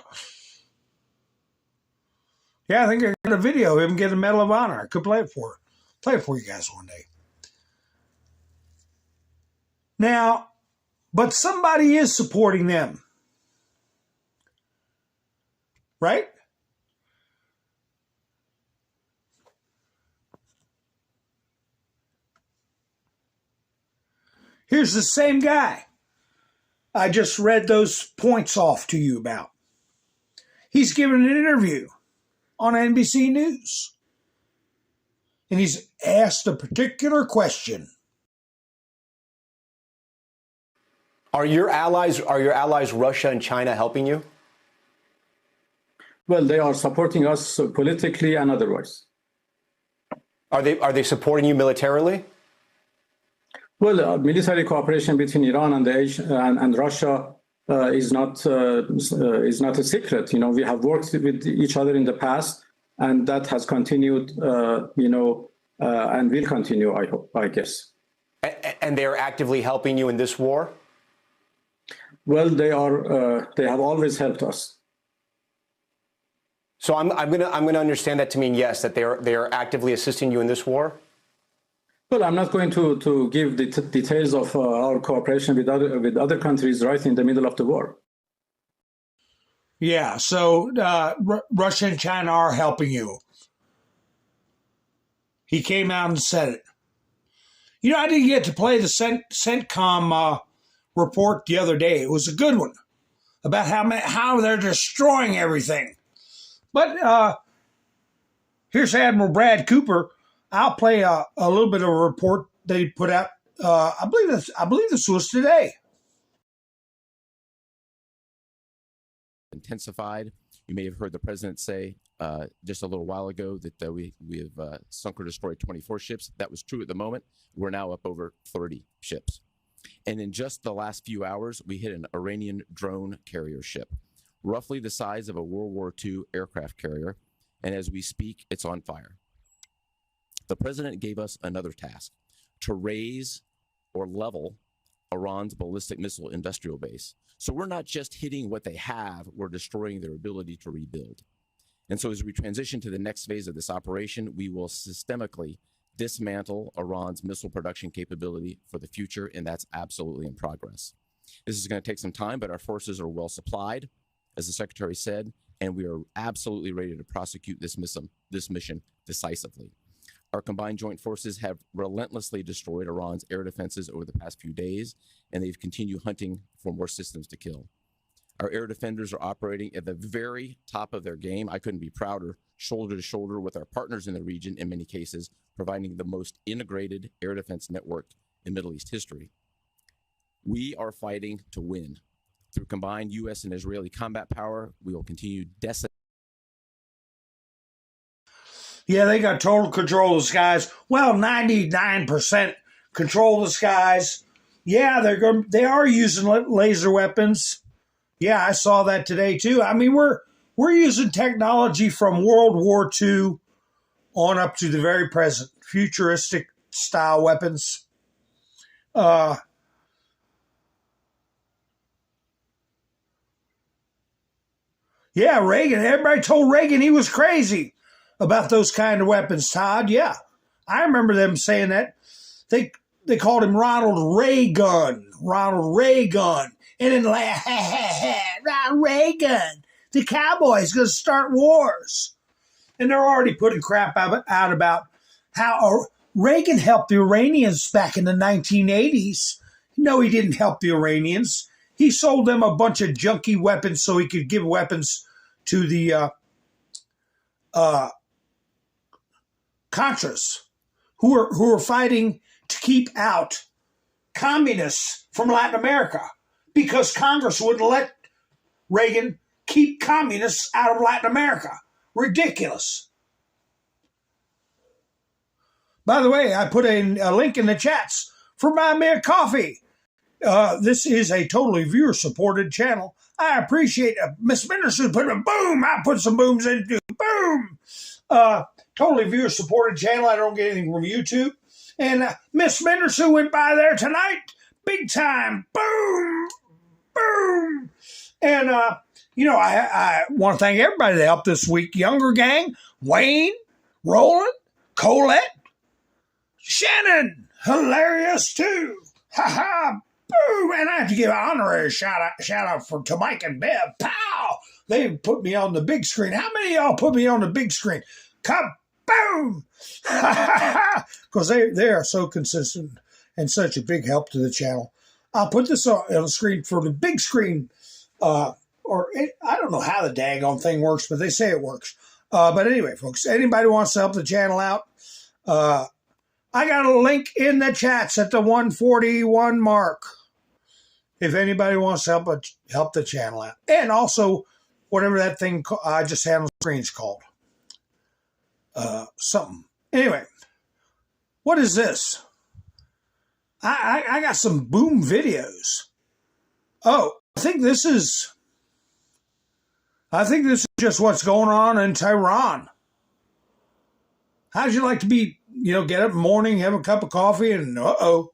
Yeah, I think I got a video of him getting a Medal of Honor. I could play it for you guys one day. Now, but somebody is supporting them. Right? Here's the same guy I just read those points off to you about. He's given an interview on NBC News. And he's asked a particular question. Are your allies Russia and China helping you? Well, they are supporting us politically and otherwise. Are they supporting you militarily? Well, military cooperation between Iran and Russia is not a secret. You know, we have worked with each other in the past, and that has continued. And will continue. I guess. And they are actively helping you in this war. Well, they are. They have always helped us. So I'm gonna understand that to mean yes, that they are actively assisting you in this war. Well, I'm not going to give the details of our cooperation with other countries right in the middle of the war. Yeah, so Russia and China are helping you. he came out and said it. You know, I didn't get to play the CENTCOM report the other day. It was a good one about how they're destroying everything. But here's Admiral Brad Cooper. I'll play a little bit of a report they put out. I believe this was today. Intensified. You may have heard the president say just a little while ago that we have sunk or destroyed 24 ships. That was true at the moment. We're now up over 30 ships. And in just the last few hours, we hit an Iranian drone carrier ship, roughly the size of a World War II aircraft carrier. And as we speak, it's on fire. The president gave us another task: to raise or level Iran's ballistic missile industrial base. So we're not just hitting what they have, we're destroying their ability to rebuild. And so as we transition to the next phase of this operation, we will systemically dismantle Iran's missile production capability for the future, and that's absolutely in progress. This is going to take some time, but our forces are well supplied, as the Secretary said, and we are absolutely ready to prosecute this mission decisively. Our combined joint forces have relentlessly destroyed Iran's air defenses over the past few days, and they've continued hunting for more systems to kill. Our air defenders are operating at the very top of their game. I couldn't be prouder, shoulder to shoulder with our partners in the region, in many cases, providing the most integrated air defense network in Middle East history. We are fighting to win. Through combined U.S. and Israeli combat power, we will continue decimating. Yeah, they got total control of the skies. Well, 99% control of the skies. Yeah, they are using laser weapons. Yeah, I saw that today too. I mean, we're using technology from World War II on up to the very present, futuristic style weapons. Yeah, Reagan. Everybody told Reagan he was crazy about those kind of weapons, Todd. Yeah, I remember them saying that. They called him Ronald Reagan. And then Ronald Reagan, the cowboy's going to start wars. And they're already putting crap out about how Reagan helped the Iranians back in the 1980s. No, he didn't help the Iranians. He sold them a bunch of junky weapons so he could give weapons to the Contras, who are fighting to keep out communists from Latin America, because Congress wouldn't let Reagan keep communists out of Latin America. Ridiculous. By the way, I put a link in the chats for Buy Me a Coffee. This is a totally viewer-supported channel. I appreciate Miss Menderson putting a boom. I put some booms into boom. Totally viewer-supported channel. I don't get anything from YouTube. And Miss Menderson went by there tonight. Big time. Boom. Boom. And, I want to thank everybody that helped this week. Younger Gang, Wayne, Roland, Colette, Shannon, hilarious too. Ha ha. Boom. And I have to give an honorary shout out to Mike and Bev. Pow. They put me on the big screen. How many of y'all put me on the big screen? Kaboom. Because they are so consistent and such a big help to the channel. I'll put this on the screen for the big screen. I don't know how the daggone thing works, but they say it works. But anyway, folks, anybody wants to help the channel out, I got a link in the chats at the 141 mark. If anybody wants to help the channel out. And also, whatever that thing I just had on the screen is called. Something. Anyway, what is this? I got some boom videos. Oh, I think this is just what's going on in Tehran. How'd you like to be, get up in the morning, have a cup of coffee, and uh-oh.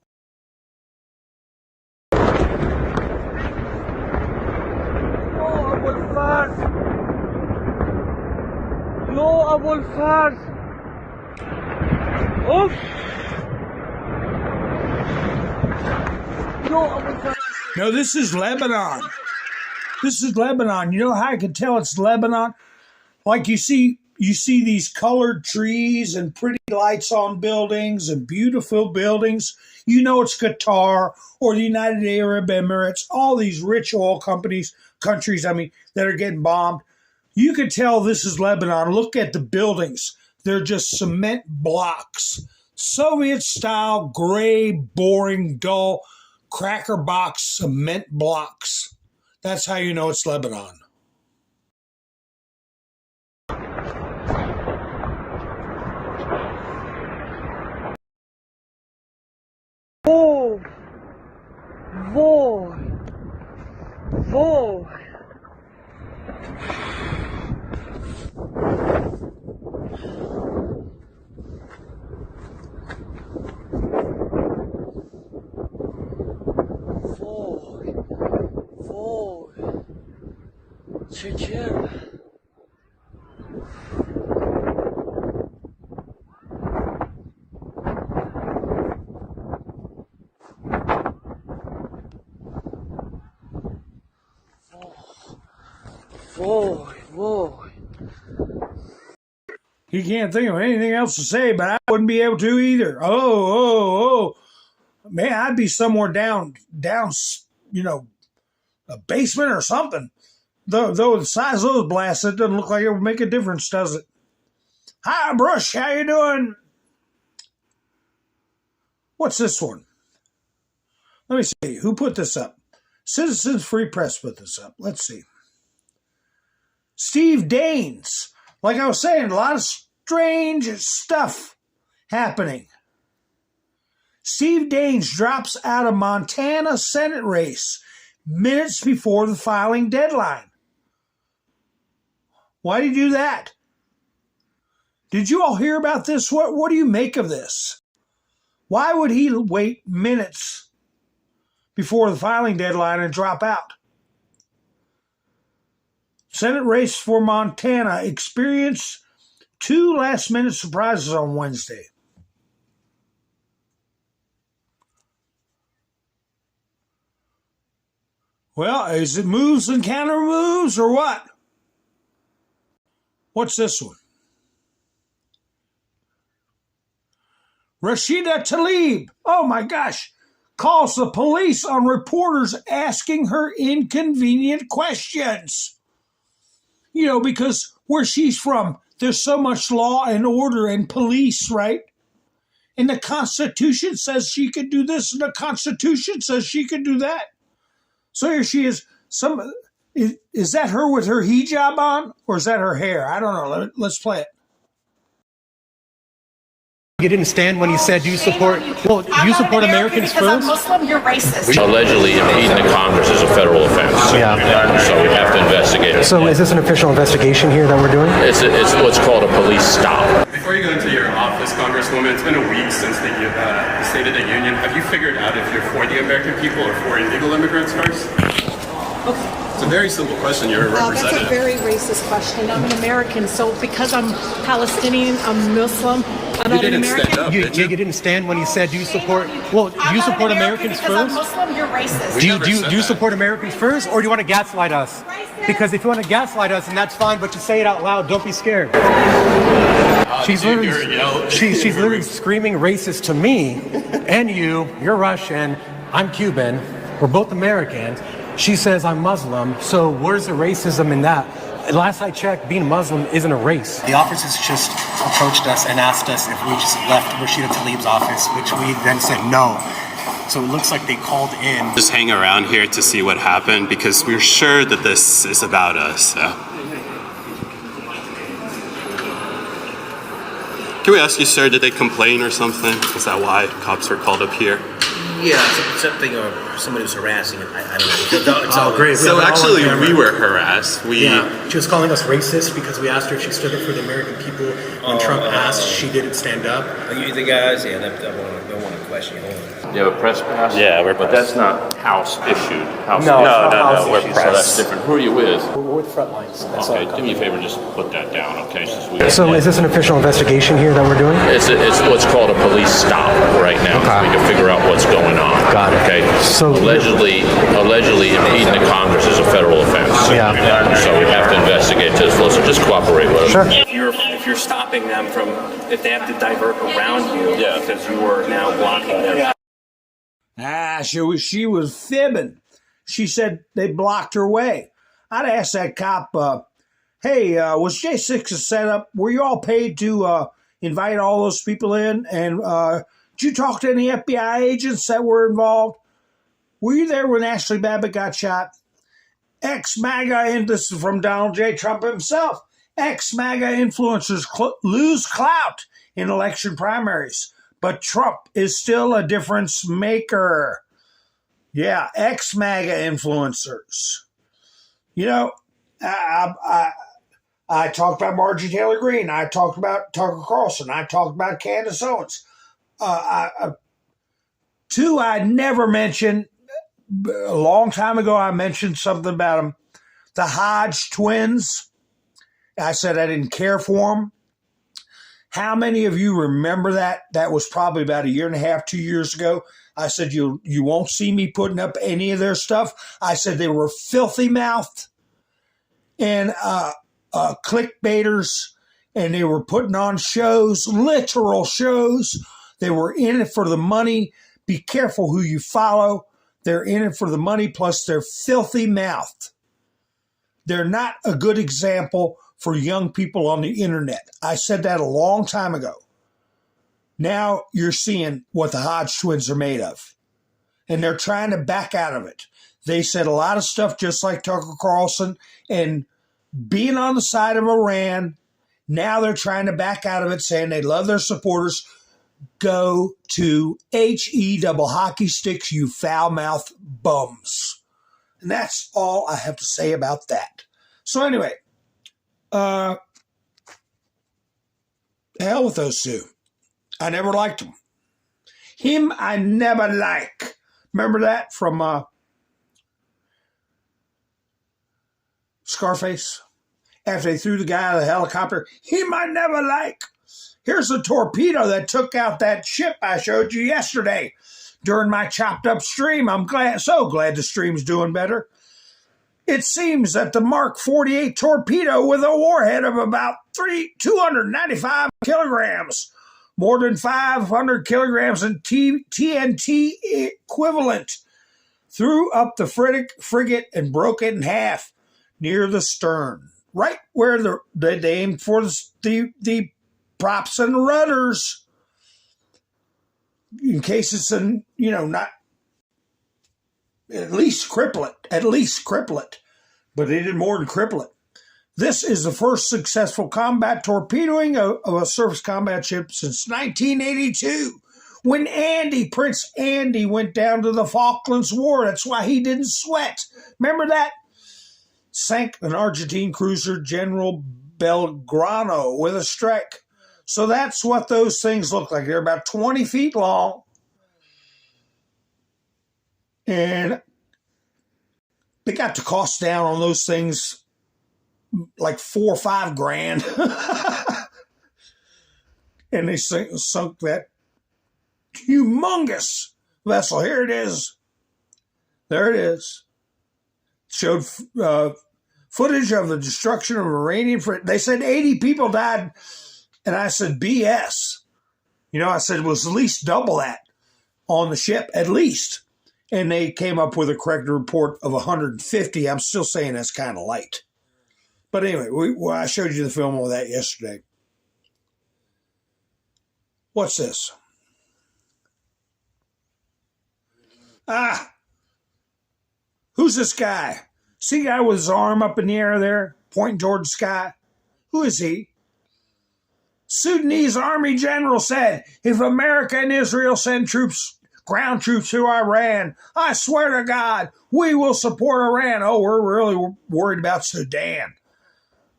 No, this is Lebanon. This is Lebanon. You know how I can tell it's Lebanon? Like you see you see these colored trees and pretty lights on buildings and beautiful buildings. You know it's Qatar or the United Arab Emirates, all these rich oil countries, that are getting bombed. You can tell this is Lebanon. Look at the buildings. They're just cement blocks. Soviet-style, gray, boring, dull, cracker box cement blocks. That's how you know it's Lebanon. Whoa! Whoa! Whoa! Whoa! Chim. Whoa. He can't think of anything else to say, but I wouldn't be able to either. Oh. Man, I'd be somewhere down, a basement or something. Though the size of those blasts, it doesn't look like it would make a difference, does it? Hi, Brush, how you doing? What's this one? Let me see. Who put this up? Citizens Free Press put this up. Let's see. Steve Daines. Like I was saying, a lot of strange stuff happening. Steve Daines drops out of Montana Senate race minutes before the filing deadline. Why did he do that? Did you all hear about this? What do you make of this? Why would he wait minutes before the filing deadline and drop out? Senate race for Montana experienced 2 last-minute surprises on Wednesday. Well, is it moves and counter moves or what? What's this one? Rashida Tlaib, oh my gosh, calls the police on reporters asking her inconvenient questions. You know, because where she's from, there's so much law and order and police, right? And the Constitution says she could do this, and the Constitution says she could do that. So here she is. Is that her with her hijab on, or is that her hair? I don't know. Let's play it. You didn't stand when you said, do you support Americans first? I'm Muslim, you're racist. Allegedly impeding the Congress is a federal offense. Yeah. So we have to investigate it. So is this an official investigation here that we're doing? It's what's called a police stop. Before you go into your office, Congresswoman, it's been a week since the State of the Union. Have you figured out if you're for the American people or for illegal immigrants first? Okay. It's a very simple question. You're a representative. That's a very racist question. I'm an American, so because I'm Palestinian, I'm Muslim, I'm not an American. Stand up, you didn't stand when you said, do you support Americans because I'm first? Muslim, you're racist. Do you support Americans first, or do you want to gaslight us? Because if you want to gaslight us, then that's fine, but just say it out loud. Don't be scared. She's literally screaming racist to me and you. You're Russian. I'm Cuban. We're both Americans. She says I'm Muslim. So where's the racism in that? Last I checked, being Muslim isn't a race. The officers just approached us and asked us if we just left Rashida Tlaib's office, which we then said no. So it looks like they called in. Just hang around here to see what happened because we're sure that this is about us. So. Can we ask you, sir, did they complain or something? Is that why cops were called up here? Yeah, something or somebody was harassing him. I don't know. Oh, great. So actually, we were harassed. She was calling us racist because we asked her if she stood up for the American people. When Trump asked, she didn't stand up. Are you the guys? Yeah, they want to question you. You have a press pass? Yeah, we're but that's not House issued. No, we're press. So that's different. Who are you with? We're with Frontlines. Okay, do me a favor, just put that down, okay? So is this an official investigation here that we're doing? It's what's called a police stop right now. Okay. We can figure out what's going on. Got it. Okay. So allegedly impeding the Congress is a federal offense. Yeah. So we have to investigate this. So just cooperate with us. Sure. you're stopping them from, if they have to divert around you because you are now blocking them. She was fibbing. She said they blocked her way. I'd ask that cop, hey, was J6 a setup? Were you all paid to invite all those people in? And did you talk to any FBI agents that were involved? Were you there when Ashley Babbitt got shot? Ex-MAGA, and this is from Donald J. Trump himself, ex-MAGA influencers lose clout in election primaries, but Trump is still a difference maker. Yeah, ex-MAGA influencers. You know, I talked about Marjorie Taylor Greene. I talked about Tucker Carlson. I talked about Candace Owens. Two I never mentioned. A long time ago, I mentioned something about them. The Hodge Twins. I said I didn't care for them. How many of you remember that? That was probably about 1.5 years, 2 years ago. I said, you won't see me putting up any of their stuff. I said they were filthy-mouthed and clickbaiters, and they were putting on shows, literal shows. They were in it for the money. Be careful who you follow. They're in it for the money, plus they're filthy-mouthed. They're not a good example for young people on the internet. I said that a long time ago. Now you're seeing what the Hodge Twins are made of. And they're trying to back out of it. They said a lot of stuff just like Tucker Carlson and being on the side of Iran. Now they're trying to back out of it, saying they love their supporters. Go to HE double hockey sticks, you foul-mouthed bums. And that's all I have to say about that. So anyway, hell with those two. I never liked him. Him I never like. Remember that from Scarface? After they threw the guy out of the helicopter. Him I never like. Here's the torpedo that took out that ship I showed you yesterday during my chopped up stream. I'm so glad the stream's doing better. It seems that the Mark 48 torpedo with a warhead of about 295 kilograms, more than 500 kilograms in TNT equivalent, threw up the frigate and broke it in half near the stern, right where they aimed for the props and rudders, in case it's not at least cripple it, but they did more than cripple it. This is the first successful combat torpedoing of a surface combat ship since 1982, when Prince Andy went down to the Falklands War. That's why he didn't sweat. Remember that? Sank an Argentine cruiser, General Belgrano, with a strike. So that's what those things look like. They're about 20 feet long. And they got the cost down on those things like $4 or $5 grand. And they sunk that humongous vessel. Here it is. There it is. Showed footage of the destruction of Iranian. They said 80 people died. And I said, BS. I said it was at least double that on the ship, at least. And they came up with a correct report of 150. I'm still saying that's kind of light. But anyway, I showed you the film of that yesterday. What's this? Who's this guy? See a guy with his arm up in the air there, pointing toward the sky? Who is he? Sudanese army general said, if America and Israel send ground troops to Iran, I swear to God, we will support Iran. Oh, we're really worried about Sudan.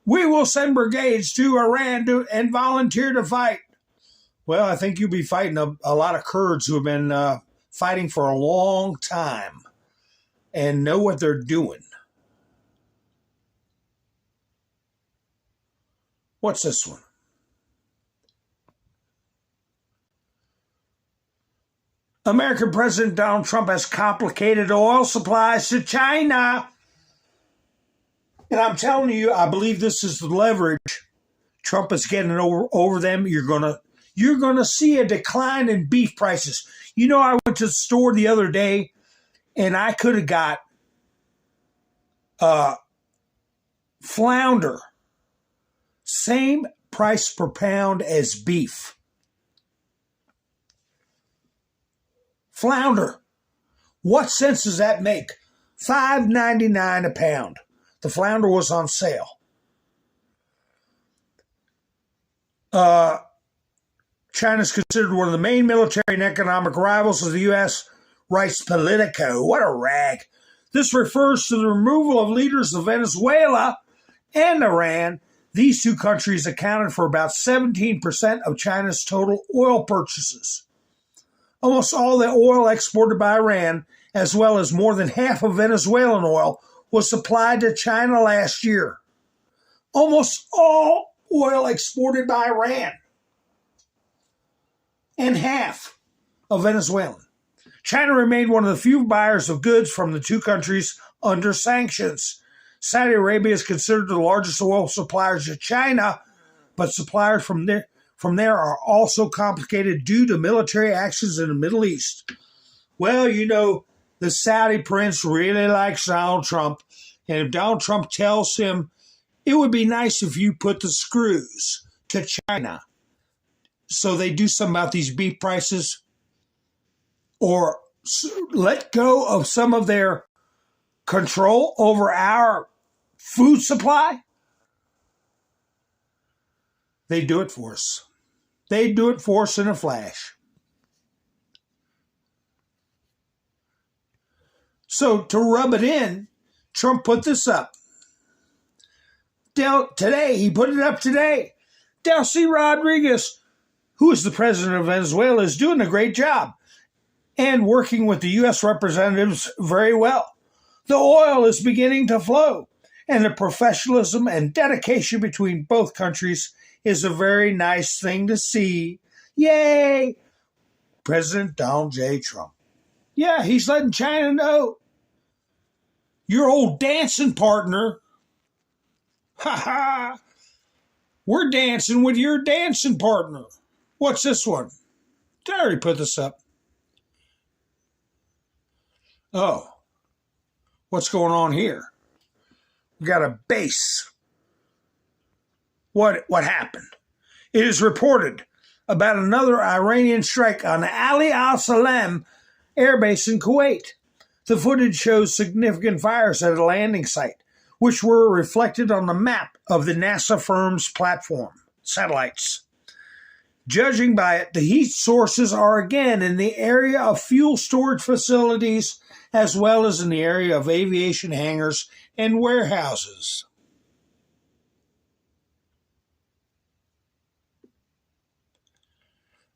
We will send brigades to Iran and volunteer to fight. Well, I think you'll be fighting a lot of Kurds who have been fighting for a long time and know what they're doing. What's this one? American President Donald Trump has complicated oil supplies to China. And I'm telling you, I believe this is the leverage Trump is getting over them, you're gonna see a decline in beef prices. You know, I went to the store the other day and I could have got flounder, same price per pound as beef. Flounder. What sense does that make? $5.99 a pound. The flounder was on sale. China's considered one of the main military and economic rivals of the U.S., writes Politico. What a rag. This refers to the removal of leaders of Venezuela and Iran. These two countries accounted for about 17% of China's total oil purchases. Almost all the oil exported by Iran, as well as more than half of Venezuelan oil, was supplied to China last year. Almost all oil exported by Iran and half of Venezuelan. China remained one of the few buyers of goods from the two countries under sanctions. Saudi Arabia is considered the largest oil suppliers to China, but suppliers from there are also complicated due to military actions in the Middle East. Well, you know, the Saudi prince really likes Donald Trump, and if Donald Trump tells him, it would be nice if you put the screws to China so they do something about these beef prices, or let go of some of their control over our food supply, they do it for us. They do it for us in a flash. So to rub it in, Trump put this up. Today, he put it up today. Delcy Rodriguez, who is the president of Venezuela, is doing a great job and working with the U.S. representatives very well. The oil is beginning to flow, and the professionalism and dedication between both countries is a very nice thing to see. Yay! President Donald J. Trump. Yeah, he's letting China know. Your old dancing partner, we're dancing with your dancing partner. What's this one? Did I already put this up? Oh, what's going on here? We got a base. What happened? It is reported about another Iranian strike on Ali al-Salem air base in Kuwait. The footage shows significant fires at a landing site, which were reflected on the map of the NASA firm's platform satellites. Judging by it, the heat sources are again in the area of fuel storage facilities as well as in the area of aviation hangars and warehouses.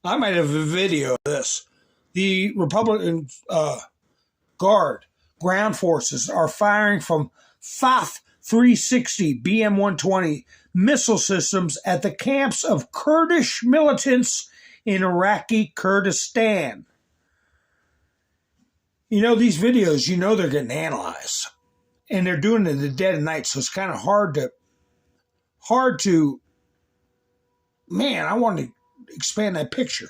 I might have a video of this. The Republican ground forces are firing from Fath 360 BM-120 missile systems at the camps of Kurdish militants in Iraqi Kurdistan. You know, these videos, you know they're getting analyzed. And they're doing it in the dead of night, so it's kind of hard to, man, I want to expand that picture.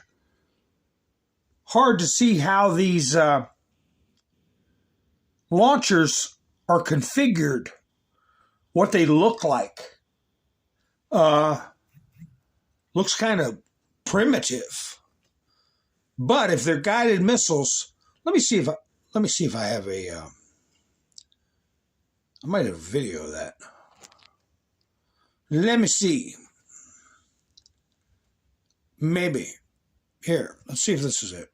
Hard to see how these launchers are configured, what they look like. Looks kind of primitive. But if they're guided missiles, let me see if I have a I might have a video of that. Let me see. Maybe. Here, let's see if this is it.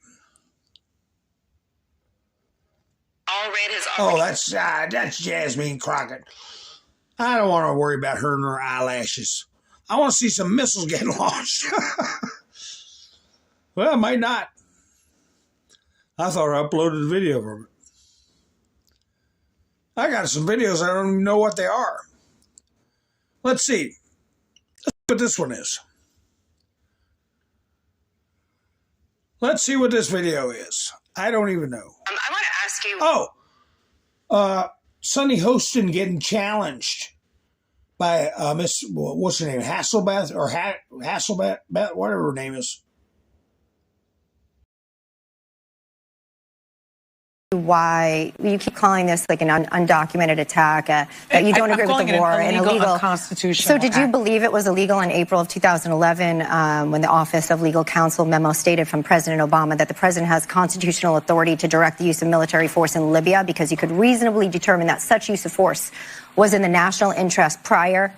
Oh, that's Jasmine Crockett. I don't want to worry about her and her eyelashes. I want to see some missiles get launched. Well, I might not. I thought I uploaded a video from it. I got some videos, I don't even know what they are. Let's see. Let's see what this one is. Let's see what this video is. I don't even know. I want to ask you. Sommny Host getting challenged by Miss, what's her name, Hasselbeth, or Hasselbeth, whatever her name is. Why you keep calling this like an undocumented attack, that you don't agree with the war and illegal, unconstitutional. So did you believe it was illegal in April of 2011 when the Office of Legal Counsel memo stated from President Obama that the president has constitutional authority to direct the use of military force in Libya because he could reasonably determine that such use of force was in the national interest prior?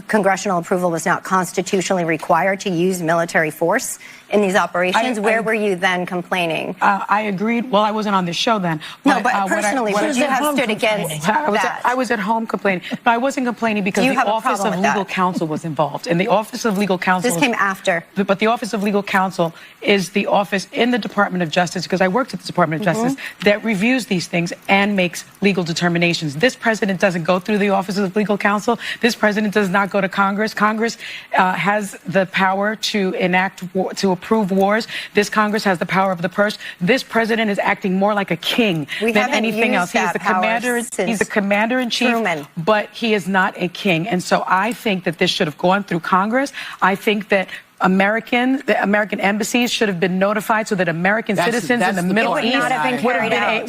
Congressional approval was not constitutionally required to use military force in these operations. Where were you then complaining? I agreed. Well, I wasn't on the show then. No, but personally, would you have stood against that? I was at home complaining. No, I wasn't complaining because the Office of Legal Counsel was involved. And the Office of Legal Counsel... This came after. But the Office of Legal Counsel is the office in the Department of Justice, because I worked at the Department of Justice, that reviews these things and makes legal determinations. This president doesn't go through the Office of Legal Counsel. This president does not go to Congress. Congress has the power to to approve wars. This Congress has the power of the purse. This president is acting more like a king than anything else. He is the commander. He's the commander in chief, but he is not a king. And so I think that this should have gone through Congress. I think that the American embassies should have been notified so that American citizens in the Middle East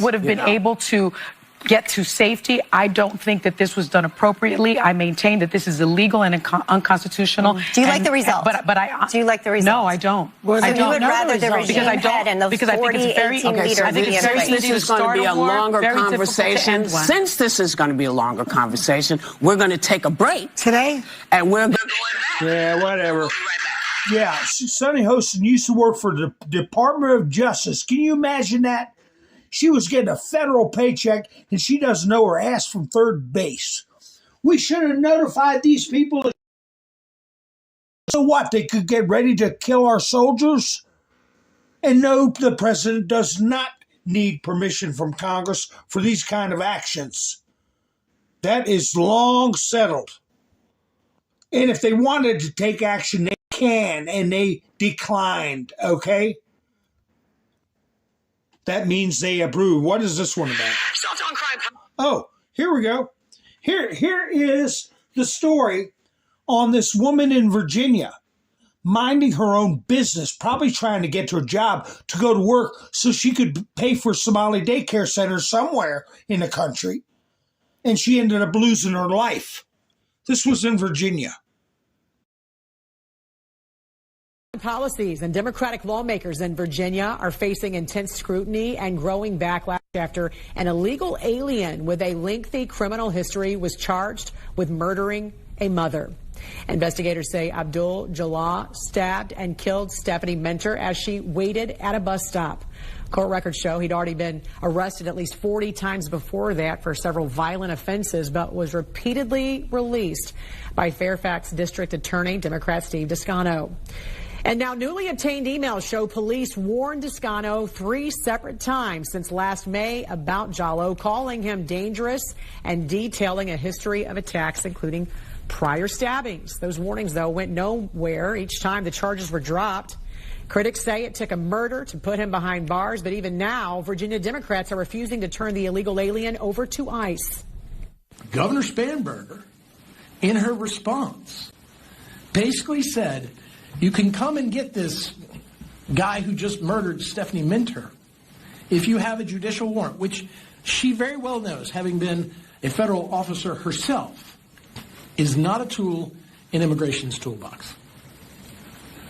would have been able to get to safety. I don't think that this was done appropriately. I maintain that this is illegal and unconstitutional. Do you like the result? Do you like the result? No, I don't. Well, so you would rather the regime head and the 40, 18 leaders I think it's very easy This is going to be a longer conversation. Since this is going to be a longer conversation, we're going to take a break today, and we're going to... Yeah, whatever. Yeah, Sommny Host used to work for the Department of Justice. Can you imagine that? She was getting a federal paycheck, and she doesn't know her ass from third base. We should have notified these people. So what? They could get ready to kill our soldiers? And no, the president does not need permission from Congress for these kind of actions. That is long settled. And if they wanted to take action, they can, and they declined, okay? That means they approve. What is this one about? Oh, here we go. Here is the story on this woman in Virginia minding her own business, probably trying to get to a job to go to work so she could pay for Somali daycare center somewhere in the country. And she ended up losing her life. This was in Virginia. Policies and Democratic lawmakers in Virginia are facing intense scrutiny and growing backlash after an illegal alien with a lengthy criminal history was charged with murdering a mother. Investigators say Abdul Jalal stabbed and killed Stephanie Minter as she waited at a bus stop. Court records show he'd already been arrested at least 40 times before that for several violent offenses, but was repeatedly released by Fairfax District Attorney Democrat Steve Descano. And now newly obtained emails show police warned Descano 3 separate times since last May about Jallo, calling him dangerous and detailing a history of attacks, including prior stabbings. Those warnings, though, went nowhere each time the charges were dropped. Critics say it took a murder to put him behind bars, but even now, Virginia Democrats are refusing to turn the illegal alien over to ICE. Governor Spanberger, in her response, basically said, you can come and get this guy who just murdered Stephanie Minter if you have a judicial warrant, which she very well knows, having been a federal officer herself, is not a tool in immigration's toolbox.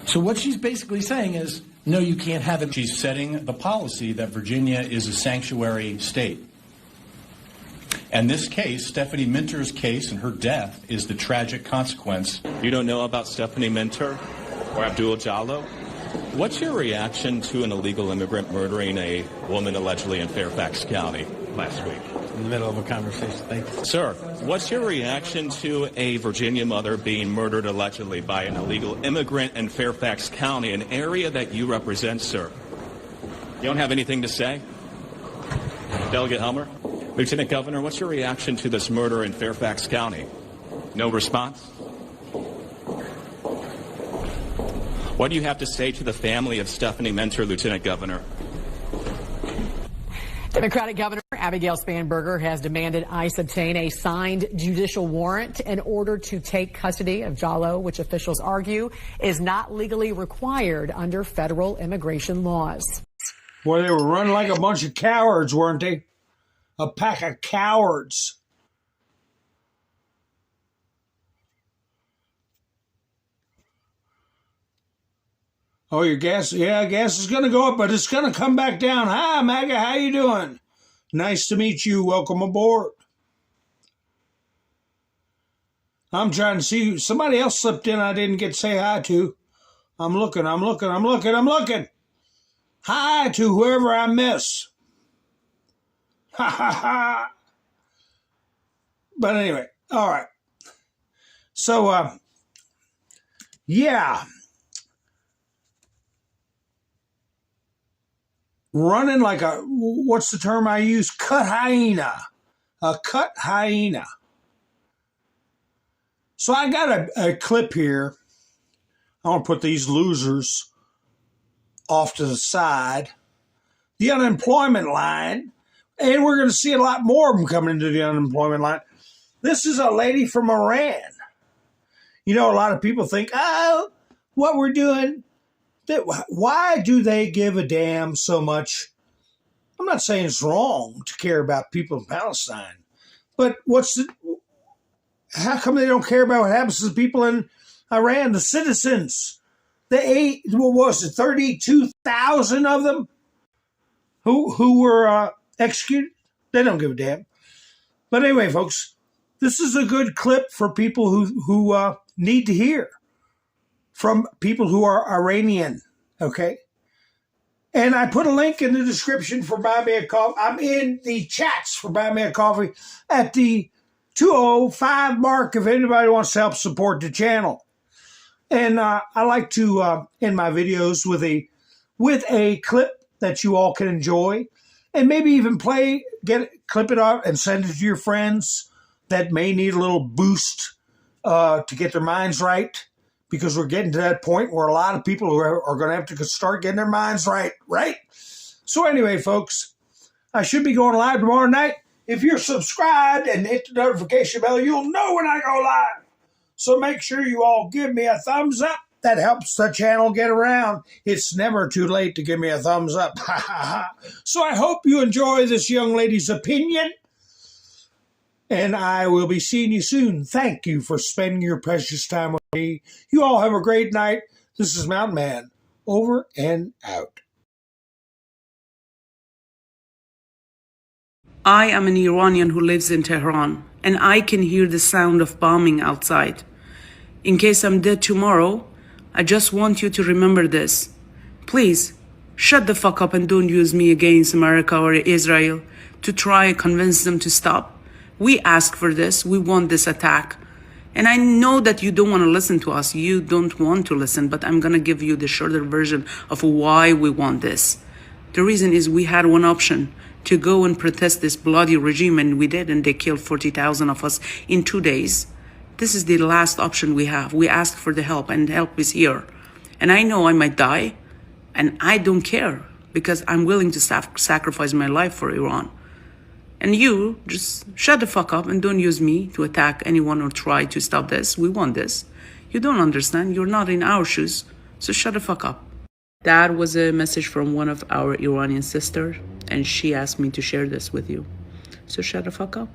So what she's basically saying is, no, you can't have it. She's setting the policy that Virginia is a sanctuary state. And this case, Stephanie Minter's case and her death, is the tragic consequence. You don't know about Stephanie Minter or Abdul Jallo? What's your reaction to an illegal immigrant murdering a woman allegedly in Fairfax County last week? In the middle of a conversation, thank you. Sir, what's your reaction to a Virginia mother being murdered allegedly by an illegal immigrant in Fairfax County, an area that you represent, sir? You don't have anything to say? Delegate Helmer? Lieutenant Governor, what's your reaction to this murder in Fairfax County? No response? What do you have to say to the family of Stephanie Minter, Lieutenant Governor? Democratic Governor Abigail Spanberger has demanded ICE obtain a signed judicial warrant in order to take custody of Jallow, which officials argue is not legally required under federal immigration laws. Boy, they were running like a bunch of cowards, weren't they? A pack of cowards. Oh, your gas? Yeah, gas is going to go up, but it's going to come back down. Hi, MAGA, how you doing? Nice to meet you. Welcome aboard. I'm trying to see. Somebody else slipped in I didn't get to say hi to. I'm looking. Hi to whoever I miss. Ha, ha, ha. But anyway, all right. So, yeah. Running like a, what's the term I use? Cut hyena. A cut hyena. So I got a clip here. I want to put these losers off to the side. The unemployment line. And we're going to see a lot more of them coming into the unemployment line. This is a lady from Iran. You know, a lot of people think, oh, what we're doing, why do they give a damn so much? I'm not saying it's wrong to care about people in Palestine, but how come they don't care about what happens to the people in Iran, the citizens? What was it, 32,000 of them who were executed? They don't give a damn. But anyway, folks, this is a good clip for people who need to hear from people who are Iranian, okay? And I put a link in the description for Buy Me a Coffee. I'm in the chats for Buy Me a Coffee at the 205 mark if anybody wants to help support the channel. And I like to end my videos with a clip that you all can enjoy, and maybe even clip it out and send it to your friends that may need a little boost to get their minds right. Because we're getting to that point where a lot of people are going to have to start getting their minds right? So anyway, folks, I should be going live tomorrow night. If you're subscribed and hit the notification bell, you'll know when I go live. So make sure you all give me a thumbs up. That helps the channel get around. It's never too late to give me a thumbs up. So I hope you enjoy this young lady's opinion. And I will be seeing you soon. Thank you for spending your precious time with me. You all have a great night. This is Mountain Man, over and out. I am an Iranian who lives in Tehran, and I can hear the sound of bombing outside. In case I'm dead tomorrow, I just want you to remember this. Please, shut the fuck up and don't use me against America or Israel to try and convince them to stop. We asked for this. We want this attack. And I know that you don't want to listen to us. You don't want to listen, but I'm going to give you the shorter version of why we want this. The reason is we had one option, to go and protest this bloody regime, and we did, and they killed 40,000 of us in 2 days. This is the last option we have. We asked for the help, and help is here. And I know I might die, and I don't care, because I'm willing to sacrifice my life for Iran. And you, just shut the fuck up and don't use me to attack anyone or try to stop this. We want this. You don't understand. You're not in our shoes. So shut the fuck up. That was a message from one of our Iranian sisters, and she asked me to share this with you. So shut the fuck up.